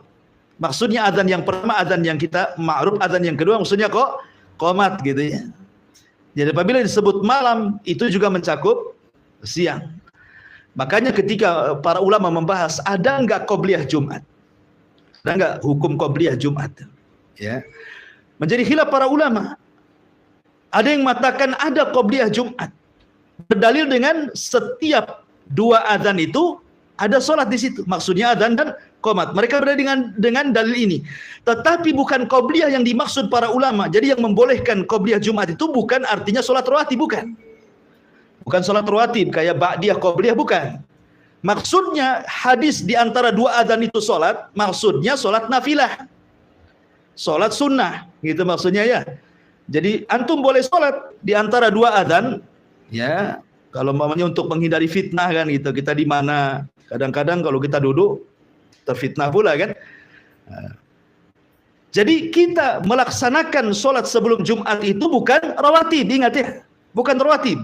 Maksudnya adzan yang pertama adzan yang kita ma'ruf, adzan yang kedua maksudnya qomat gitu ya. Jadi apabila disebut malam itu juga mencakup siang. Makanya ketika para ulama membahas ada enggak qobliyah Jumat? Ada enggak hukum qobliyah Jumat? Ya. Menjadi khilaf para ulama. Ada yang mengatakan ada qobliyah Jumat. Berdalil dengan setiap dua adzan itu ada salat di situ. Maksudnya adzan dan qomat. Mereka berdalil dengan dalil ini. Tetapi bukan qobliyah yang dimaksud para ulama. Jadi yang membolehkan qobliyah Jumat itu bukan artinya salat rawatib, bukan. Bukan salat rawatib kayak ba'diyah qobliyah, bukan. Maksudnya hadis di antara dua adzan itu salat, maksudnya salat nafilah. Salat sunnah, gitu maksudnya ya. Jadi antum boleh salat di antara dua adzan, ya. Kalau mamanya untuk menghindari fitnah kan gitu. Kita di mana? Kadang-kadang kalau kita duduk terfitnah pula kan. Jadi kita melaksanakan sholat sebelum Jumat itu bukan rawatib, ingat ya, bukan rawatib,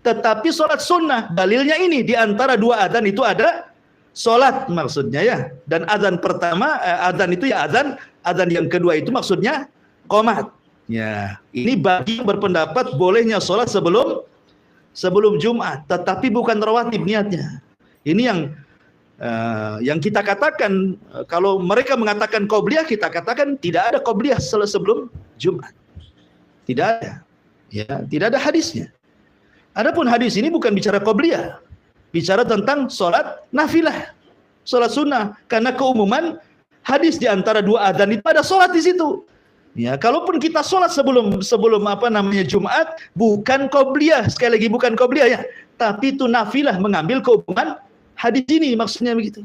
tetapi sholat sunnah. Dalilnya ini di antara dua adzan itu ada sholat maksudnya ya. Dan adzan pertama, adzan itu ya adzan yang kedua itu maksudnya qomat. Ya, ini bagi berpendapat bolehnya sholat sebelum Jumat, tetapi bukan rawatib niatnya. Ini yang kita katakan, kalau mereka mengatakan qobliyah, kita katakan tidak ada qobliyah sebelum Jumat. Tidak ada. Ya, tidak ada hadisnya. Adapun hadis ini bukan bicara qobliyah, bicara tentang sholat nafilah, sholat sunnah. Karena keumuman hadis di antara dua adzan itu ada sholat di situ. Ya, kalaupun kita sholat sebelum Jumat, bukan qobliyah, sekali lagi bukan qobliyah ya, tapi itu nafilah, mengambil keumuman hadis ini, maksudnya begitu.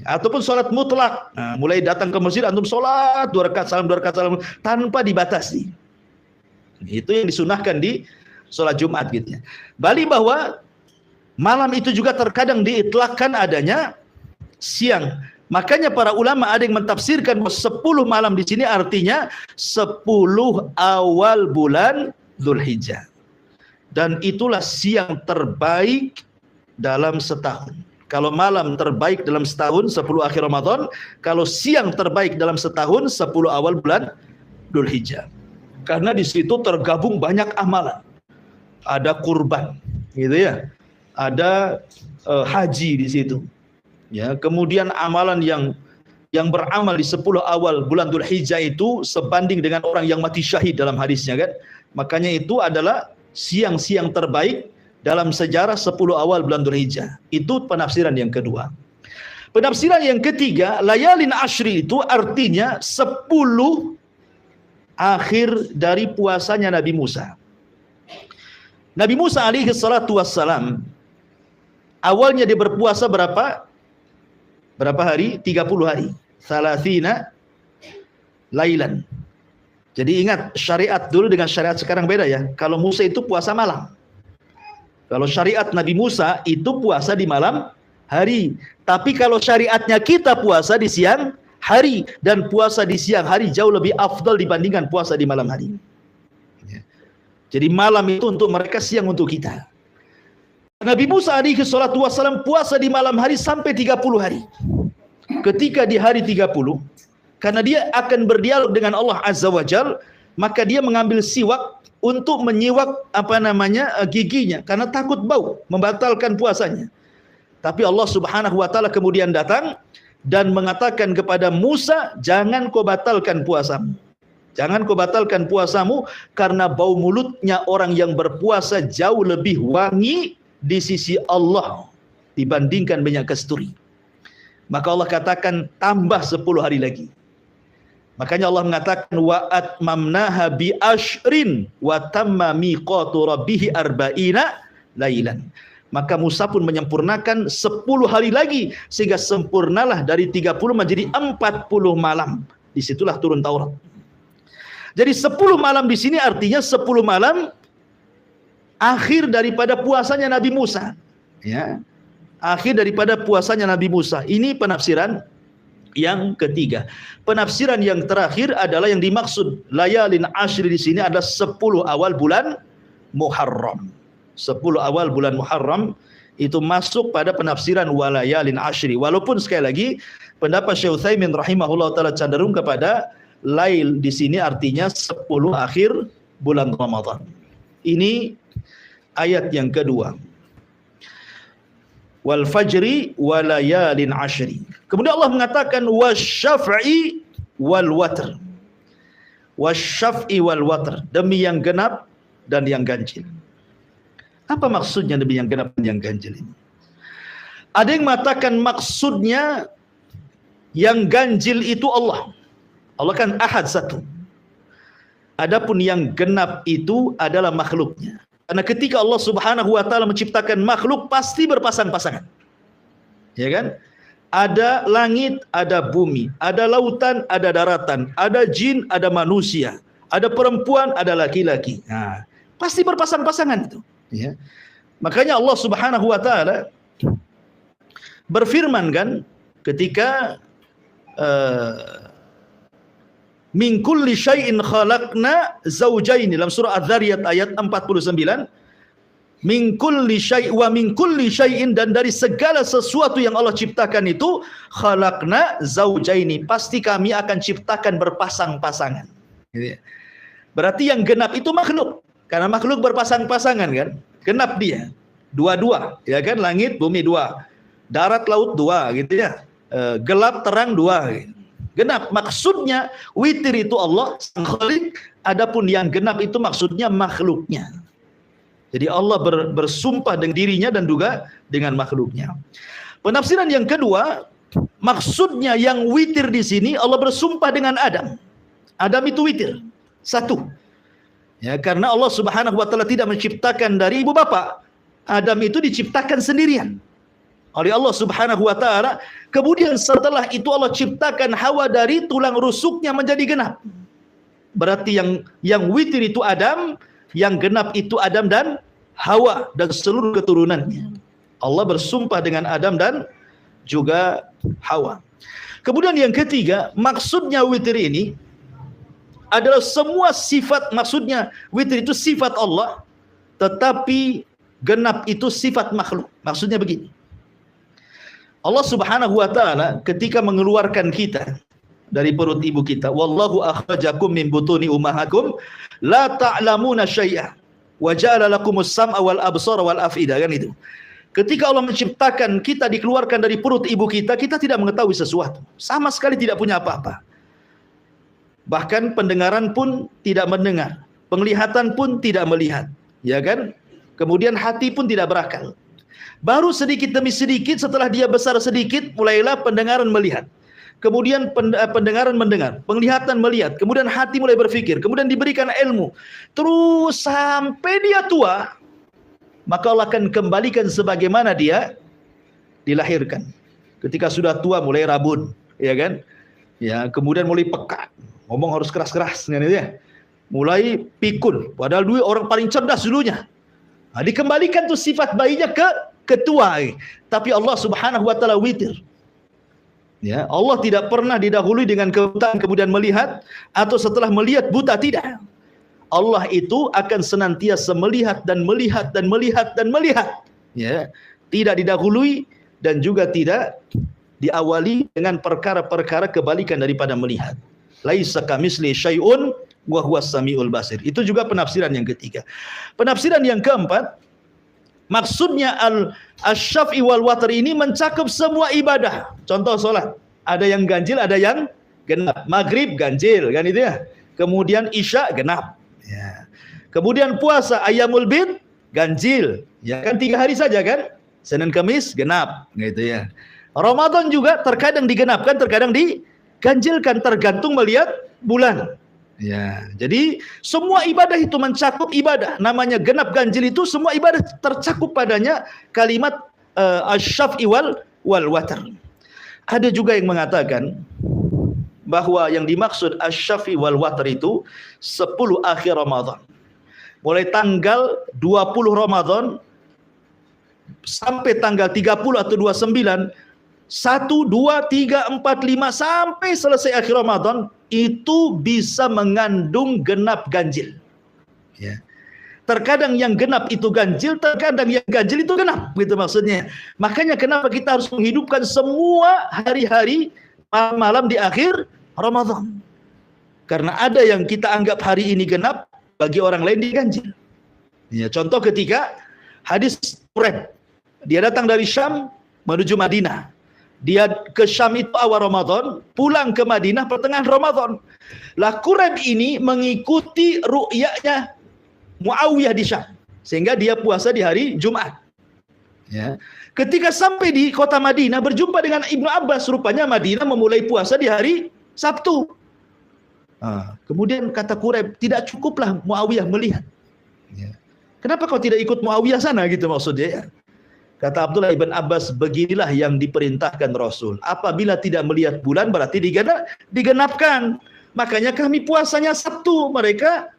Ataupun sholat mutlak, nah, mulai datang ke masjid antum sholat 2 rakaat salam tanpa dibatasi. Itu yang disunahkan di sholat Jumat gitu ya. Balik bahwa malam itu juga terkadang diitlakkan adanya siang. Makanya para ulama ada yang mentafsirkan bahwa 10 malam di sini artinya 10 awal bulan Dzulhijjah. dan itulah siang terbaik dalam setahun. Kalau malam terbaik dalam setahun 10 akhir Ramadan, kalau siang terbaik dalam setahun 10 awal bulan Dzulhijjah. Karena di situ tergabung banyak amalan. Ada kurban, gitu ya. Ada haji di situ. Ya, kemudian amalan yang beramal di 10 awal bulan Dzulhijjah itu sebanding dengan orang yang mati syahid dalam hadisnya kan. Makanya itu adalah siang-siang terbaik dalam sejarah 10 awal bulan Dzulhijjah. Itu penafsiran yang kedua. Penafsiran yang ketiga, layalin ashri itu artinya 10 akhir dari puasanya Nabi Musa. Nabi Musa alaihi salatu wassalam awalnya dia berpuasa berapa hari? 30 hari. Salasina lailan. Jadi ingat, syariat dulu dengan syariat sekarang beda ya. Kalau Musa itu puasa malam. Kalau syariat Nabi Musa itu puasa di malam hari. Tapi kalau syariatnya kita puasa di siang hari. Dan puasa di siang hari jauh lebih afdal dibandingkan puasa di malam hari. Jadi malam itu untuk mereka, siang untuk kita. Nabi Musa alaihi salatu wassalam puasa di malam hari sampai 30 hari. Ketika di hari 30, karena dia akan berdialog dengan Allah Azza wa Jal, maka dia mengambil siwak untuk menyiwak giginya karena takut bau, membatalkan puasanya. Tapi Allah Subhanahu wa taala kemudian datang dan mengatakan kepada Musa, jangan kau batalkan puasamu. Jangan kau batalkan puasamu karena bau mulutnya orang yang berpuasa jauh lebih wangi di sisi Allah dibandingkan minyak kasturi. Maka Allah katakan tambah 10 hari lagi. Makanya Allah mengatakan wa atmamnaha bi ashrin wa tamma miqatu rabbih arba'ina lailan. Maka Musa pun menyempurnakan 10 hari lagi sehingga sempurnalah dari 30 menjadi 40 malam. Disitulah turun Taurat. Jadi 10 malam di sini artinya 10 malam akhir daripada puasanya Nabi Musa. Ya. Akhir daripada puasanya Nabi Musa. Ini penafsiran yang ketiga. Penafsiran yang terakhir adalah yang dimaksud layalin ashri di sini adalah 10 awal bulan Muharram. 10 awal bulan Muharram itu masuk pada penafsiran walayalin ashri. Walaupun sekali lagi pendapat Syekh Utsaimin rahimahullah taala cenderung kepada lail di sini artinya 10 akhir bulan Ramadan. Ini ayat yang kedua. Wal fajri walayalin ashri. Kemudian Allah mengatakan wasyaf'i wal watr. Wasyaf'i wal watr, demi yang genap dan yang ganjil. Apa maksudnya demi yang genap dan yang ganjil ini? Ada yang mengatakan maksudnya yang ganjil itu Allah. Allah kan ahad satu. Adapun yang genap itu adalah makhluknya. Karena ketika Allah Subhanahu wa taala menciptakan makhluk pasti berpasang-pasangan. Ya kan? Ada langit, ada bumi, ada lautan, ada daratan, ada jin, ada manusia, ada perempuan, ada laki-laki. Nah, pasti berpasang-pasangan itu, ya. Makanya Allah Subhanahu wa taala berfirman kan ketika min kulli syai'in khalaqna zawjayn dalam surah Az-Zariyat ayat 49. Min kulli syai' wa min kulli syai'in, dan dari segala sesuatu yang Allah ciptakan itu khalaqna zawjaini, pasti kami akan ciptakan berpasang-pasangan. Berarti yang genap itu makhluk, karena makhluk berpasang-pasangan kan, genap dia dua-dua, ya kan, langit bumi dua, darat laut dua gitu ya, gelap terang dua gitu. Genap maksudnya witir itu Allah sang khalik, adapun yang genap itu maksudnya makhluknya. Jadi Allah bersumpah dengan dirinya dan juga dengan makhluknya. Penafsiran yang kedua, maksudnya yang witir di sini Allah bersumpah dengan Adam. Adam itu witir, satu. Ya, karena Allah Subhanahu wa taala tidak menciptakan dari ibu bapak. Adam itu diciptakan sendirian oleh Allah Subhanahu wa taala. Kemudian setelah itu Allah ciptakan Hawa dari tulang rusuknya menjadi genap. Berarti yang witir itu Adam, yang genap itu Adam dan Hawa dan seluruh keturunannya. Allah bersumpah dengan Adam dan juga Hawa. Kemudian yang ketiga, maksudnya witir ini adalah semua sifat, maksudnya witir itu sifat Allah tetapi genap itu sifat makhluk. Maksudnya begini, Allah Subhanahu wa taala ketika mengeluarkan kita dari perut ibu kita, wallahu akhrajakum min butuni ummahakum la ta'lamuna syai'a wa ja'ala lakumus sam'a wal absara wal af'ida, kan itu. Ketika Allah menciptakan kita dikeluarkan dari perut ibu kita, kita tidak mengetahui sesuatu, sama sekali tidak punya apa-apa. Bahkan pendengaran pun tidak mendengar, penglihatan pun tidak melihat, ya kan? Kemudian hati pun tidak berakal. Baru sedikit demi sedikit setelah dia besar sedikit, mulailah pendengaran melihat. Kemudian pendengaran mendengar, penglihatan melihat, kemudian hati mulai berpikir, kemudian diberikan ilmu. Terus sampai dia tua, maka Allah akan kembalikan sebagaimana dia dilahirkan. Ketika sudah tua mulai rabun, ya kan? Ya, kemudian mulai peka, ngomong harus keras-keras, kan itu ya. Mulai pikun, padahal dulu orang paling cerdas dulunya. Nah, dikembalikan tuh sifat bayinya ke ketua. Tapi Allah Subhanahu wa taala witir. Ya, Allah tidak pernah didahului dengan kebutaan kemudian melihat, atau setelah melihat buta, tidak. Allah itu akan senantiasa melihat dan melihat dan melihat dan melihat. Ya, tidak didahului dan juga tidak diawali dengan perkara-perkara kebalikan daripada melihat. Laisa kamitsli syai'un wa huwas samiul basir. Itu juga penafsiran yang ketiga. Penafsiran yang keempat, maksudnya al-syaf'i wal watr ini mencakup semua ibadah. Contoh salat, ada yang ganjil, ada yang genap. Maghrib ganjil, kan itu ya. Kemudian isya genap. Ya. Kemudian puasa ayyamul bid ganjil, ya kan 3 hari saja kan. Senin Kamis genap, gitu ya. Ramadan juga terkadang digenapkan, terkadang diganjilkan, tergantung melihat bulan. Ya, jadi semua ibadah itu mencakup ibadah. Namanya genap ganjil itu semua ibadah tercakup padanya kalimat asy-syaf'i wal watr. Ada juga yang mengatakan bahwa yang dimaksud asy-syaf'i wal watr itu 10 akhir Ramadan. Mulai tanggal 20 Ramadan sampai tanggal 30 atau 29, 1, 2, 3, 4, 5 sampai selesai akhir Ramadan, itu bisa mengandung genap ganjil. Ya. Terkadang yang genap itu ganjil, terkadang yang ganjil itu genap, gitu maksudnya. Makanya kenapa kita harus menghidupkan semua hari-hari malam di akhir Ramadan. Karena ada yang kita anggap hari ini genap, bagi orang lain dia ganjil. Ya, contoh ketika hadis Quraib, dia datang dari Syam menuju Madinah. Dia ke Syam itu awal Ramadan, pulang ke Madinah pertengahan Ramadan. Lah Quraib ini mengikuti ru'yahnya Muawiyah di Syam, sehingga dia puasa di hari Jumat. Ya. Ketika sampai di kota Madinah berjumpa dengan Ibnu Abbas, rupanya Madinah memulai puasa di hari Sabtu. Kemudian kata Quraib, tidak cukuplah Muawiyah melihat. Ya. Kenapa kau tidak ikut Muawiyah sana, gitu maksudnya ya. Kata Abdullah ibn Abbas, beginilah yang diperintahkan Rasul. Apabila tidak melihat bulan berarti digenapkan. Makanya kami puasanya Sabtu, mereka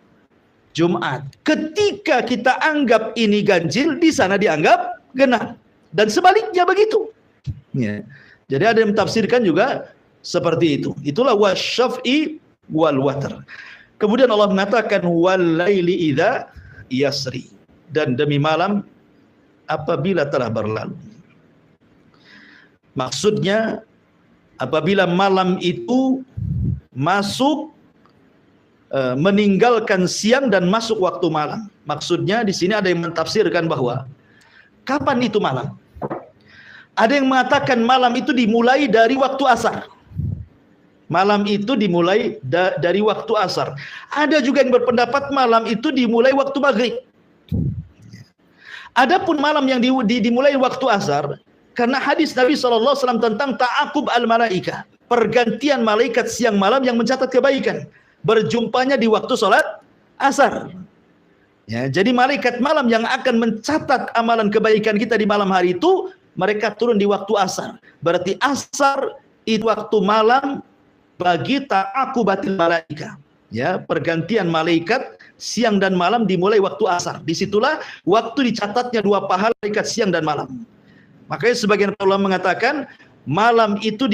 Jumat. Ketika kita anggap ini ganjil, di sana dianggap genap. Dan sebaliknya begitu. Ya. Jadi ada yang mentafsirkan juga seperti itu. Itulah wasyaf'i wal watr. Kemudian Allah mengatakan wal laili idza yasri, dan demi malam apabila telah berlalu. Maksudnya apabila malam itu masuk meninggalkan siang dan masuk waktu malam. Maksudnya di sini ada yang mentafsirkan bahwa kapan itu malam? Ada yang mengatakan malam itu dimulai dari waktu asar. Malam itu dimulai dari waktu asar. Ada juga yang berpendapat malam itu dimulai waktu maghrib. Adapun malam yang dimulai waktu asar, karena hadis Nabi SAW tentang ta'aqub al-malaika, pergantian malaikat siang malam yang mencatat kebaikan, berjumpanya di waktu sholat asar. Ya, jadi malaikat malam yang akan mencatat amalan kebaikan kita di malam hari itu, mereka turun di waktu asar. Berarti asar itu waktu malam bagi ta'aqubatil malaika. Ya, pergantian malaikat siang dan malam dimulai waktu asar. Disitulah waktu dicatatnya 2 pahala malaikat siang dan malam. Makanya sebagian ulama mengatakan malam itu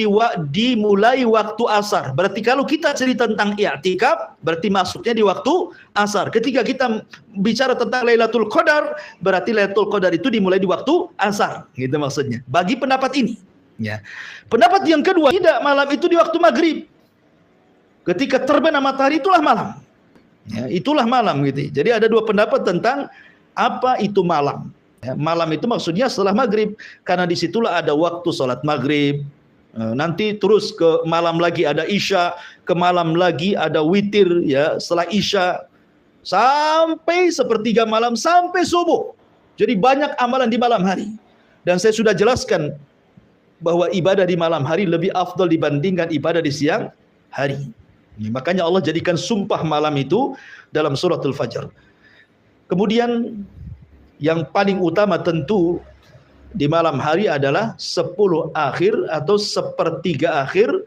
dimulai waktu asar. Berarti kalau kita cerita tentang i'tikaf, berarti masuknya di waktu asar. Ketika kita bicara tentang Lailatul Qadar, berarti Lailatul Qadar itu dimulai di waktu asar. Gitu maksudnya. Bagi pendapat ini. Ya. Pendapat yang kedua, tidak, malam itu di waktu maghrib. Ketika terbenam matahari itulah malam. Ya, itulah malam gitu. Jadi ada dua pendapat tentang apa itu malam. Ya, malam itu maksudnya setelah maghrib, karena disitulah ada waktu sholat maghrib. Nanti terus ke malam lagi ada isya, ke malam lagi ada witir, ya setelah isya sampai sepertiga malam sampai subuh. Jadi banyak amalan di malam hari. Dan saya sudah jelaskan bahwa ibadah di malam hari lebih afdal dibandingkan ibadah di siang hari. Makanya Allah jadikan sumpah malam itu dalam suratul Fajr. Kemudian yang paling utama tentu di malam hari adalah 10 akhir atau sepertiga akhir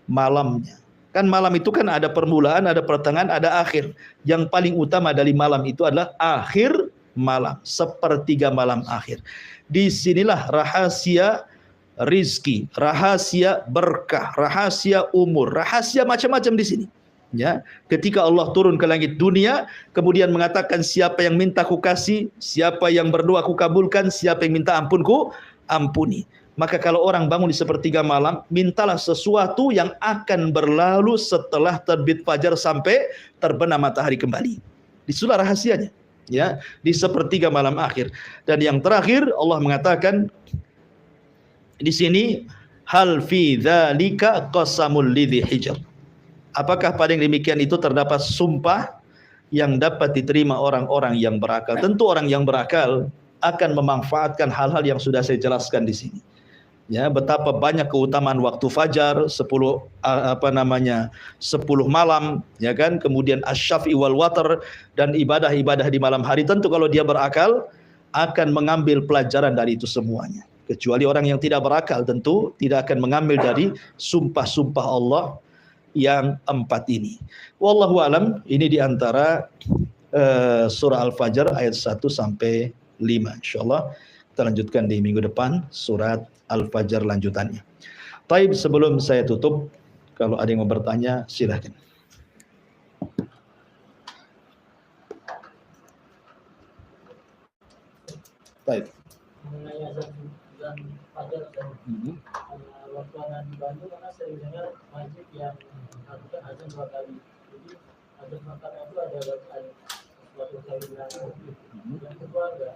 malamnya. Kan malam itu kan ada permulaan, ada pertengahan, ada akhir. Yang paling utama dari malam itu adalah akhir malam, sepertiga malam akhir. Disinilah rahasia rizki, rahasia berkah, rahasia umur, rahasia macam-macam di sini. Ya, ketika Allah turun ke langit dunia, kemudian mengatakan siapa yang minta ku kasih, siapa yang berdoa ku kabulkan, siapa yang minta ampun ku ampuni. Maka kalau orang bangun di sepertiga malam, mintalah sesuatu yang akan berlalu setelah terbit fajar sampai terbenam matahari kembali. Disitulah rahasianya, ya, di sepertiga malam akhir. Dan yang terakhir Allah mengatakan di sini, hal fi dzalika qasamul lidzi hijr. Apakah pada yang demikian itu terdapat sumpah yang dapat diterima orang-orang yang berakal? Tentu orang yang berakal akan memanfaatkan hal-hal yang sudah saya jelaskan di sini. Ya, betapa banyak keutamaan waktu fajar, 10 malam, ya kan? Kemudian asy-syaf'i wal watr dan ibadah-ibadah di malam hari. Tentu kalau dia berakal akan mengambil pelajaran dari itu semuanya. Kecuali orang yang tidak berakal tentu tidak akan mengambil dari sumpah-sumpah Allah yang 4 ini. Wallahu alam, ini diantara surah Al-Fajr ayat 1 sampai 5. Insyaallah kita lanjutkan di minggu depan surat Al-Fajr lanjutannya. Taib, sebelum saya tutup, kalau ada yang mau bertanya silahkan. Taib. Mengenai azan dan fajar dan waktu anak di Bandung, karena sering dengar masjid yang melakukan azan 2 kali. Jadi azan pertama itu ada bacaan suatu kali yang kedua enggak.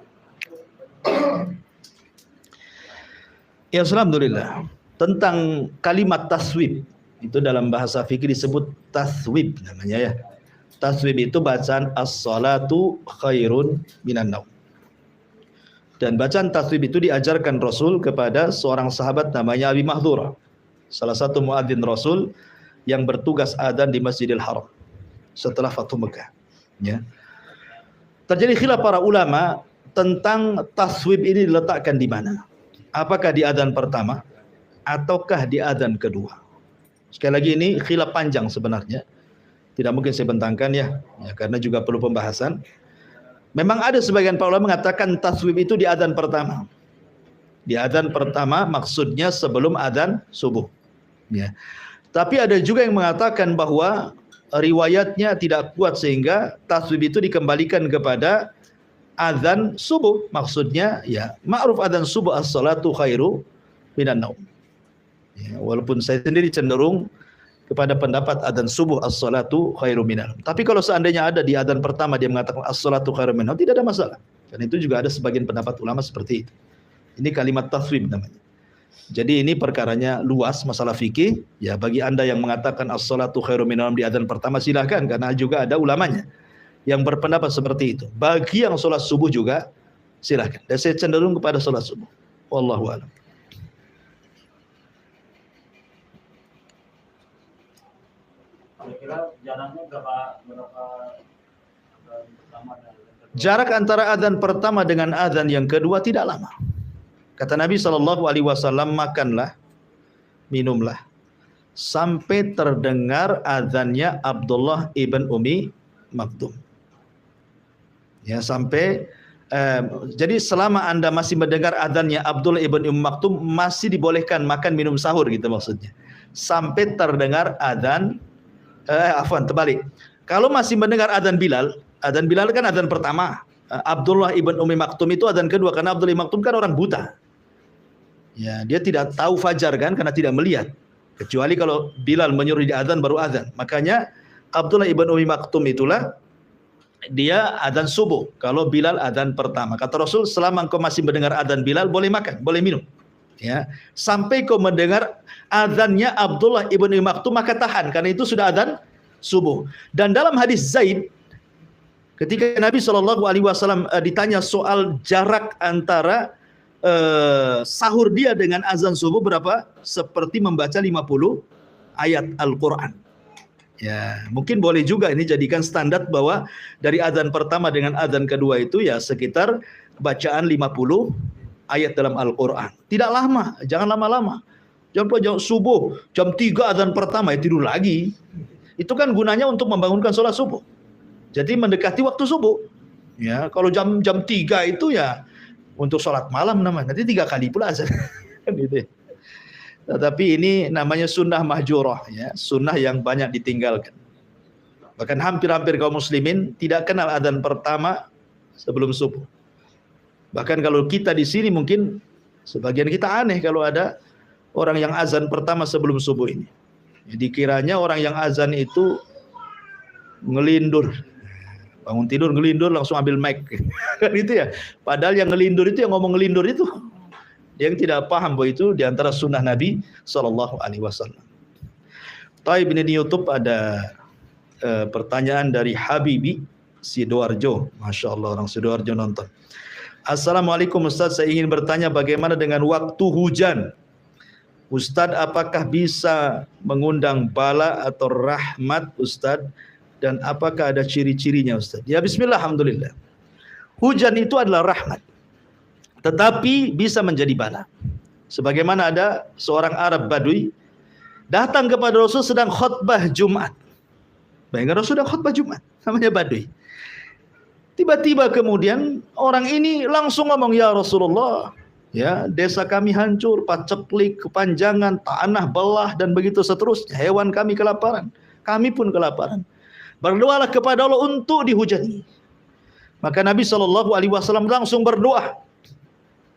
Ya, alhamdulillah. Tentang kalimat taswib, itu dalam bahasa fikih disebut taswib namanya, ya. Taswib itu bacaan as-salatu khairun minan naum. Dan bacaan taswib itu diajarkan Rasul kepada seorang sahabat namanya Abi Mahdhurah, salah satu muadzin Rasul yang bertugas adzan di Masjidil Haram setelah Fathu Mekah. Ya. Terjadi khilaf para ulama tentang taswib ini diletakkan di mana. Apakah di adzan pertama ataukah di adzan kedua? Sekali lagi ini khilaf panjang sebenarnya. Tidak mungkin saya bentangkan ya karena juga perlu pembahasan. Memang ada sebagian para ulama mengatakan taswib itu di adzan pertama. Di adzan pertama maksudnya sebelum adzan subuh. Ya. Tapi ada juga yang mengatakan bahwa riwayatnya tidak kuat sehingga taswib itu dikembalikan kepada adzan subuh. Maksudnya ya ma'ruf adzan subuh as-salatu khairu minan naum. Ya, walaupun saya sendiri cenderung kepada pendapat adzan subuh as-salatu khairu minal. Tapi kalau seandainya ada di adzan pertama dia mengatakan as-salatu khairu minal, tidak ada masalah. Dan itu juga ada sebagian pendapat ulama seperti itu. Ini kalimat taswib namanya. Jadi ini perkaranya luas masalah fikih. Ya, bagi Anda yang mengatakan as-salatu khairu minal di adzan pertama silahkan, karena juga ada ulamanya yang berpendapat seperti itu. Bagi yang sholat subuh juga silahkan. Dan saya cenderung kepada sholat subuh. Wallahu a'lam. Kira-kira jaraknya berapa jarak antara adzan pertama dengan adzan yang kedua tidak lama. Kata Nabi SAW, makanlah, minumlah sampai terdengar adzannya Abdullah ibn Umi Maktum. Ya, sampai Jadi selama Anda masih mendengar adzannya Abdullah ibn Maktum, masih dibolehkan makan minum sahur gitu maksudnya. Sampai terdengar adzan terbalik. Kalau masih mendengar adzan Bilal kan adzan pertama. Abdullah ibn Maktum itu adzan kedua, karena Abdullah ibn Maktum kan orang buta. Ya, dia tidak tahu fajar kan karena tidak melihat. Kecuali kalau Bilal menyuruh dia adzan baru adzan. Makanya Abdullah ibn Maktum itulah dia adzan subuh kalau Bilal adzan pertama. Kata Rasul, selama engkau masih mendengar adzan Bilal, boleh makan, boleh minum. Ya, sampai kau mendengar adzannya Abdullah ibn Maktum, maka tahan, karena itu sudah adzan subuh. Dan dalam hadis Zaid, ketika Nabi SAW ditanya soal jarak antara sahur dia dengan azan subuh berapa? Seperti membaca 50 ayat Al-Quran. Ya, mungkin boleh juga ini jadikan standar bahwa dari adzan pertama dengan adzan kedua itu ya sekitar bacaan 50 ayat dalam Al-Quran. Tidak lama, jangan lama-lama. Jam subuh, jam 3 adzan pertama ya tidur lagi. Itu kan gunanya untuk membangunkan sholat subuh. Jadi mendekati waktu subuh. Ya, kalau jam 3 itu ya untuk sholat malam namanya. Nanti 3 kali pula azan. Gitu ya. Tetapi ini namanya sunnah mahjurah, ya, sunnah yang banyak ditinggalkan. Bahkan hampir-hampir kaum muslimin tidak kenal adzan pertama sebelum subuh. Bahkan kalau kita di sini mungkin sebagian kita aneh kalau ada orang yang azan pertama sebelum subuh ini. Jadi kiranya orang yang azan itu ngelindur, bangun tidur ngelindur langsung ambil mic, kan itu ya. Padahal yang ngelindur itu, yang ngomong ngelindur itu, dia yang tidak paham bahwa itu diantara sunnah Nabi SAW. Taib, ini di YouTube ada pertanyaan dari Habibi Sidoarjo. Masya Allah, orang Sidoarjo nonton. Assalamualaikum Ustaz, saya ingin bertanya bagaimana dengan waktu hujan? Ustaz, apakah bisa mengundang bala atau rahmat Ustaz? Dan apakah ada ciri-cirinya Ustaz? Ya, bismillah, alhamdulillah. Hujan itu adalah rahmat, tetapi bisa menjadi bala. Sebagaimana ada seorang Arab Badui datang kepada Rasul sedang khutbah Jumat. Bayangkan Rasul sedang khutbah Jumat, namanya Badui. Tiba-tiba kemudian orang ini langsung ngomong, ya Rasulullah, ya desa kami hancur, paceklik, kepanjangan, tanah belah dan begitu seterusnya. Hewan kami kelaparan, kami pun kelaparan. Berdoalah kepada Allah untuk dihujani. Maka Nabi SAW langsung berdoa.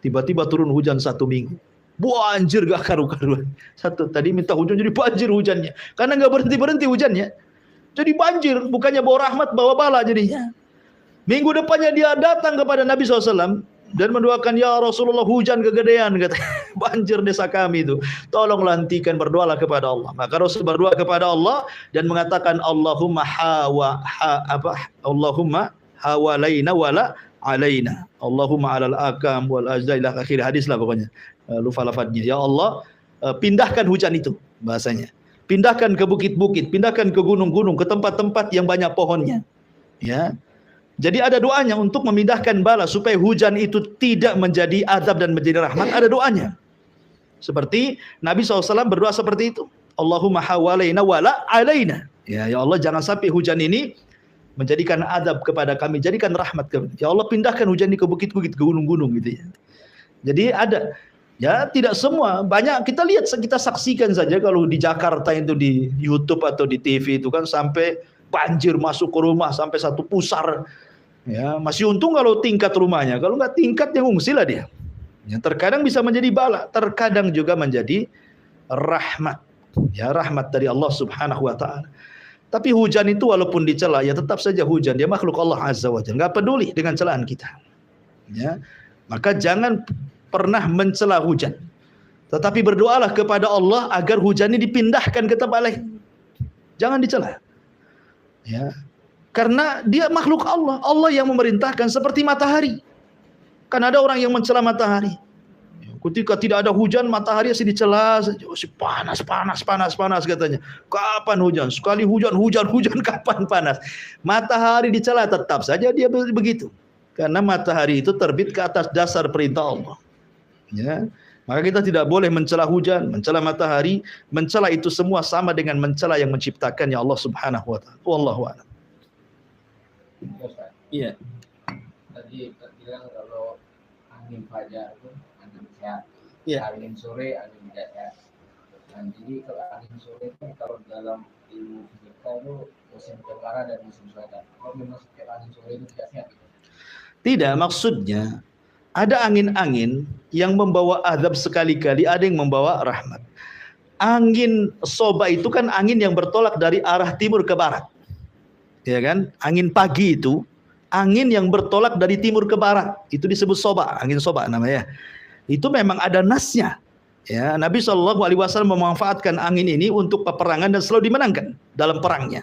Tiba-tiba turun hujan 1 minggu. Banjir gak karu-karuan. Tadi minta hujan jadi banjir hujannya. Karena gak berhenti-berhenti hujannya. Jadi banjir, bukannya bawa rahmat, bawa bala jadinya. Minggu depannya dia datang kepada Nabi SAW dan mendoakan, ya Rasulullah, hujan kegedean, kata, banjir desa kami itu. Tolonglah hentikan, berdoalah kepada Allah. Maka Rasul berdoa kepada Allah dan mengatakan, Allahumma Allahumma hawalaina wala alaina. Allahumma alal akam wal ajda'ilah, akhir hadis lah pokoknya. Lupa lafadznya. Ya Allah, pindahkan hujan itu, bahasanya. Pindahkan ke bukit-bukit, pindahkan ke gunung-gunung, ke tempat-tempat yang banyak pohonnya. Ya. Jadi ada doanya untuk memindahkan bala supaya hujan itu tidak menjadi azab dan menjadi rahmat. Ada doanya. Seperti Nabi SAW berdoa seperti itu. Allahumma hawalaina wala alaina. Ya Allah, jangan sampai hujan ini menjadikan azab kepada kami, jadikan rahmat kepada kami. Ya Allah, pindahkan hujan ini ke bukit-bukit, ke gunung-gunung gitu ya. Jadi ada, ya tidak semua, banyak kita lihat, kita saksikan saja kalau di Jakarta itu di YouTube atau di TV itu kan sampai banjir masuk ke rumah sampai 1 pusar. Ya, masih untung kalau tingkat rumahnya, kalau nggak tingkat yang ngungsi lah dia. Yang terkadang bisa menjadi bala, terkadang juga menjadi rahmat. Ya, rahmat dari Allah Subhanahu wa taala. Tapi hujan itu walaupun dicela, ya tetap saja hujan. Dia makhluk Allah Azza wa Jalla. Enggak peduli dengan celaan kita. Ya. Maka jangan pernah mencela hujan. Tetapi berdoalah kepada Allah agar hujan ini dipindahkan ke tempat lain. Jangan dicela. Ya. Karena dia makhluk Allah. Allah yang memerintahkan, seperti matahari. Kan ada orang yang mencela matahari. Ketika tidak ada hujan, matahari masih dicela, panas katanya. Kapan hujan? Sekali hujan, kapan panas? Matahari dicela, tetap saja dia begitu. Karena matahari itu terbit ke atas dasar perintah Allah. Ya. Maka kita tidak boleh mencela hujan, mencela matahari, mencela itu semua sama dengan mencela yang menciptakannya Allah Subhanahu wa taala. Wallahu a'lam. Iya. Tadi bilang kalau angin fajar itu angin sehat, angin sore angin tidak sehat. Nah, jadi kalau angin sore itu kalau dalam ilmu fisika itu musim kemarau dan musim selatan. Kalau memang setiap angin sore itu tidak sehat. Tidak, maksudnya ada angin-angin yang membawa azab sekali-kali, ada yang membawa rahmat. Angin soba itu kan angin yang bertolak dari arah timur ke barat. Ya kan? Angin pagi itu angin yang bertolak dari timur ke barat. Itu disebut soba, angin soba namanya. Itu memang ada nasnya. Ya, Nabi SAW memanfaatkan angin ini untuk peperangan dan selalu dimenangkan dalam perangnya.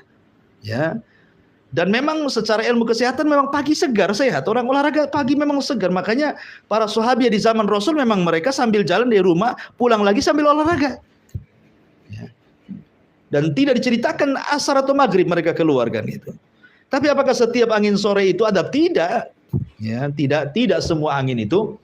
Ya. Dan memang secara ilmu kesehatan memang pagi segar, sehat. Orang olahraga pagi memang segar. Makanya para sahabat di zaman Rasul memang mereka sambil jalan dari rumah, pulang lagi sambil olahraga. Ya. Dan tidak diceritakan asar atau maghrib mereka keluar kan itu. Tapi apakah setiap angin sore itu adab? Tidak. Ya, tidak semua angin itu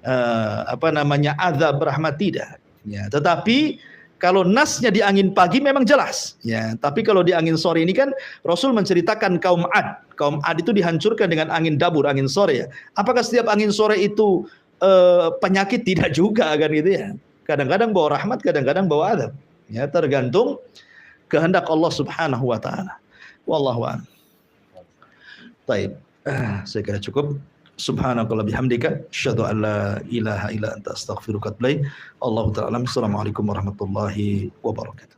azab rahmat, tidak. Ya, tetapi kalau nasnya di angin pagi memang jelas, ya. Tapi kalau di angin sore ini kan Rasul menceritakan kaum Ad. Kaum Ad itu dihancurkan dengan angin dabur, angin sore ya. Apakah setiap angin sore itu penyakit? Tidak juga kan gitu ya. Kadang-kadang bawa rahmat, kadang-kadang bawa azab. Ya, tergantung kehendak Allah Subhanahu wa taala. Wallahu a'lam. Baik, saya kira cukup. Subhanakallah bihamdika asyhadu an la ilaha illa anta astaghfiruka wa atubu ilaik. Allahu ta'ala. Assalamualaikum warahmatullahi wabarakatuh.